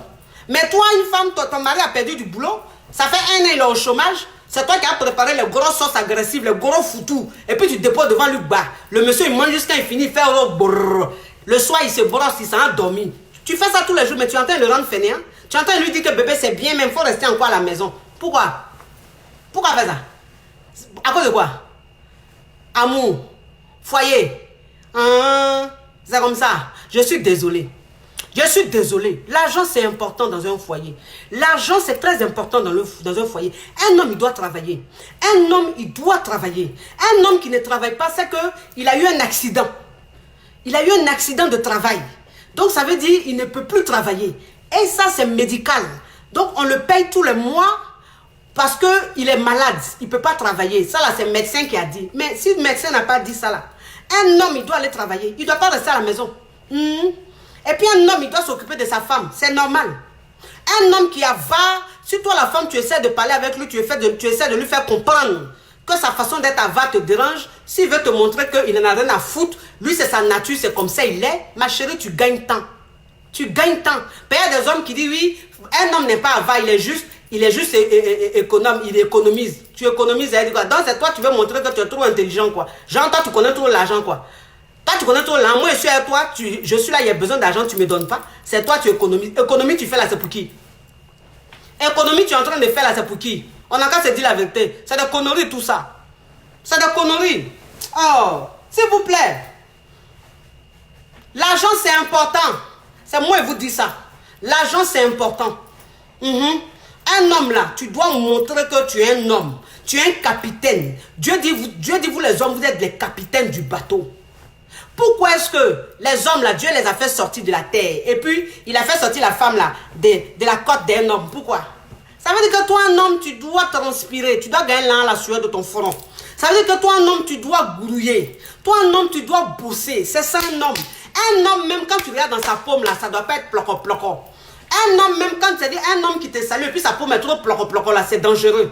[SPEAKER 1] Mais toi, une femme, ton mari a perdu du boulot, ça fait 1 an, il est au chômage, c'est toi qui as préparé les grosses sauces agressives, les gros foutous, et puis tu déposes devant lui, bah, le monsieur, il mange jusqu'à il finit, il fait brrr. Le soir, il se brosse, il s'en a dormi. Tu fais ça tous les jours, mais tu entends le rendre fainéant. Tu entends lui dire que bébé, c'est bien, mais il faut rester encore à la maison. Pourquoi? Pourquoi faire ça? À cause de quoi? Amour, foyer. C'est comme ça. Je suis désolée. Je suis désolé. L'argent, c'est important dans un foyer. L'argent, c'est très important dans un foyer. Un homme, il doit travailler. Un homme, il doit travailler. Un homme qui ne travaille pas, c'est qu'il a eu un accident. Il a eu un accident de travail. Donc, ça veut dire qu'il ne peut plus travailler. Et ça, c'est médical. Donc, on le paye tous les mois parce qu'il est malade. Il ne peut pas travailler. Ça, là, c'est le médecin qui a dit. Mais si le médecin n'a pas dit ça, là, un homme, il doit aller travailler. Il ne doit pas rester à la maison. Et puis, un homme, il doit s'occuper de sa femme. C'est normal. Un homme qui va, si toi, la femme, tu essaies de parler avec lui, tu essaies de lui faire comprendre que sa façon d'être avare te dérange, s'il veut te montrer qu'il n'en a rien à foutre, lui, c'est sa nature, c'est comme ça, il est. Ma chérie, tu gagnes temps. Tu gagnes temps. Il y a des hommes qui disent, oui, un homme n'est pas avare, il est juste économe, il économise. Tu économises, donc c'est toi, tu veux montrer que tu es trop intelligent, quoi. Genre, toi, tu connais trop l'argent, quoi. Toi, tu connais trop l'argent. Moi, je suis avec toi, je suis là, il y a besoin d'argent, tu ne me donnes pas. C'est toi, tu économises. Économie, tu fais là, c'est pour qui? Économie, tu es en train de faire là, c'est pour qui? On n'a qu'à se dire la vérité. C'est des conneries, tout ça. C'est des conneries. Oh, s'il vous plaît. L'argent, c'est important. C'est moi qui vous dis ça. L'argent, c'est important. Un homme là, tu dois montrer que tu es un homme. Tu es un capitaine. Dieu dit, vous les hommes, vous êtes les capitaines du bateau. Pourquoi est-ce que les hommes là, Dieu les a fait sortir de la terre? Et puis, il a fait sortir la femme là, de la côte d'un homme. Pourquoi? Ça veut dire que toi, un homme, tu dois transpirer. Tu dois gagner la sueur de ton front. Ça veut dire que toi, un homme, tu dois grouiller. Toi, un homme, tu dois bosser. C'est ça, un homme. Un homme, même quand tu regardes dans sa paume là, ça doit pas être ploco. Un homme, même quand tu dis un homme qui te salue, et puis sa paume est trop ploco là, c'est dangereux.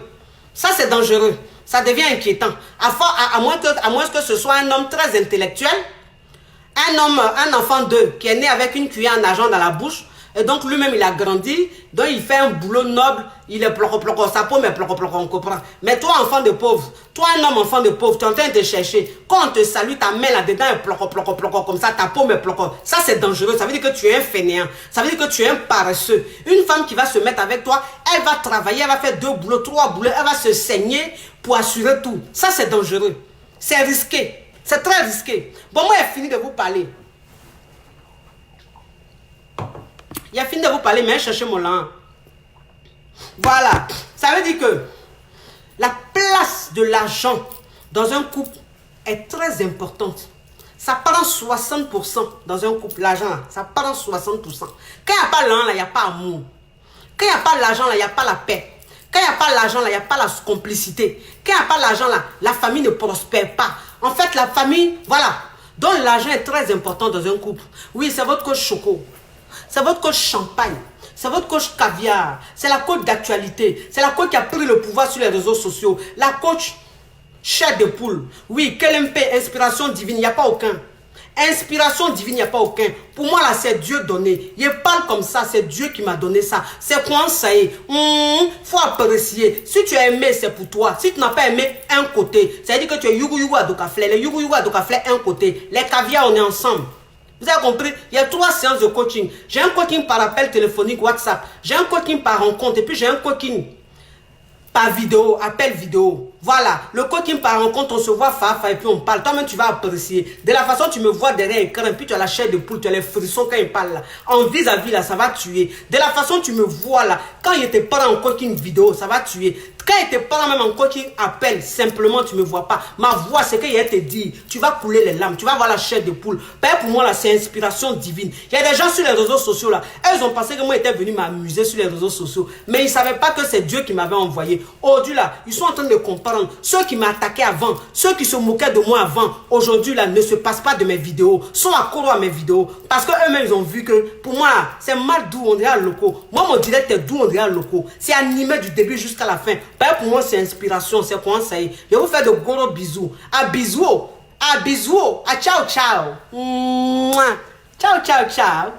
[SPEAKER 1] Ça, c'est dangereux. Ça devient inquiétant. À moins que ce soit un homme très intellectuel, un enfant d'eux qui est né avec une cuillère en argent dans la bouche, et donc lui-même il a grandi, donc il fait un boulot noble, il est ploco, sa paume est ploco, on comprend. Mais toi, enfant de pauvre, toi un homme enfant de pauvre, tu es en train de te chercher, quand on te salue, ta main là-dedans est ploco, comme ça, ta paume est ploco. Ça c'est dangereux, ça veut dire que tu es un fainéant, ça veut dire que tu es un paresseux. Une femme qui va se mettre avec toi, elle va travailler, elle va faire 2 boulots, 3 boulots, elle va se saigner pour assurer tout. Ça c'est dangereux, c'est risqué, c'est très risqué. Bon, moi j'ai fini de vous parler. Il a fini de vous parler, mais cherchez mon langue. Voilà. Ça veut dire que la place de l'argent dans un couple est très importante. Ça prend 60% dans un couple, l'argent, ça prend 60%. Quand il n'y a pas l'argent, il n'y a pas amour. Quand il n'y a pas l'argent, il n'y a pas la paix. Quand il n'y a pas l'argent, il n'y a pas la complicité. Quand il n'y a pas l'argent, la famille ne prospère pas. En fait, la famille, voilà. Donc l'argent est très important dans un couple. Oui, c'est votre coach choco. C'est votre coach champagne. C'est votre coach caviar. C'est la coach d'actualité. C'est la coach qui a pris le pouvoir sur les réseaux sociaux. La coach chair de poule. Oui, KLMP, inspiration divine, il n'y a pas aucun. Inspiration divine, il n'y a pas aucun. Pour moi, là, c'est Dieu donné. Je parle comme ça, c'est Dieu qui m'a donné ça. C'est quoi ça y est? Faut apprécier. Si tu as aimé, c'est pour toi. Si tu n'as pas aimé, un côté. Ça veut dire que tu es yugu adokafle. Les yugu adokafle, un côté. Les caviar, on est ensemble. Vous avez compris? Il y a 3 séances de coaching. J'ai un coaching par appel téléphonique WhatsApp. J'ai un coaching par rencontre. Et puis j'ai un coaching par vidéo, appel vidéo. Voilà. Le coaching par rencontre, on se voit et puis on parle. Toi-même, tu vas apprécier. De la façon, tu me vois derrière l'écran, et puis tu as la chair de poule, tu as les frissons quand il parle là. En vis-à-vis là, ça va tuer. De la façon, tu me vois là. Quand il te parle en coaching vidéo, ça va tuer. Quand il te parle même en coaching appel, simplement, tu ne me vois pas. Ma voix, c'est qu'il te dit, tu vas couler les larmes, tu vas voir la chair de poule. Père, pour moi là, c'est inspiration divine. Il y a des gens sur les réseaux sociaux là, elles ont pensé que moi j'étais venu m'amuser sur les réseaux sociaux. Mais ils ne savaient pas que c'est Dieu qui m'avait envoyé. Aujourd'hui là, ils sont en train de comprendre. Ceux qui m'attaquaient avant, ceux qui se moquaient de moi avant, aujourd'hui là, ne se passent pas de mes vidéos, sont accros à mes vidéos. Parce qu'eux-mêmes, ils ont vu que, pour moi, c'est mal doux, on dirait loco. Moi, mon direct est doux, on dirait loco. C'est animé du début jusqu'à la fin. Pour moi, c'est inspiration, c'est quoi ça y est. Je vais vous faire de gros bisous. À bisous. À bisous. À ciao, ciao. Mouah. Ciao, ciao, ciao.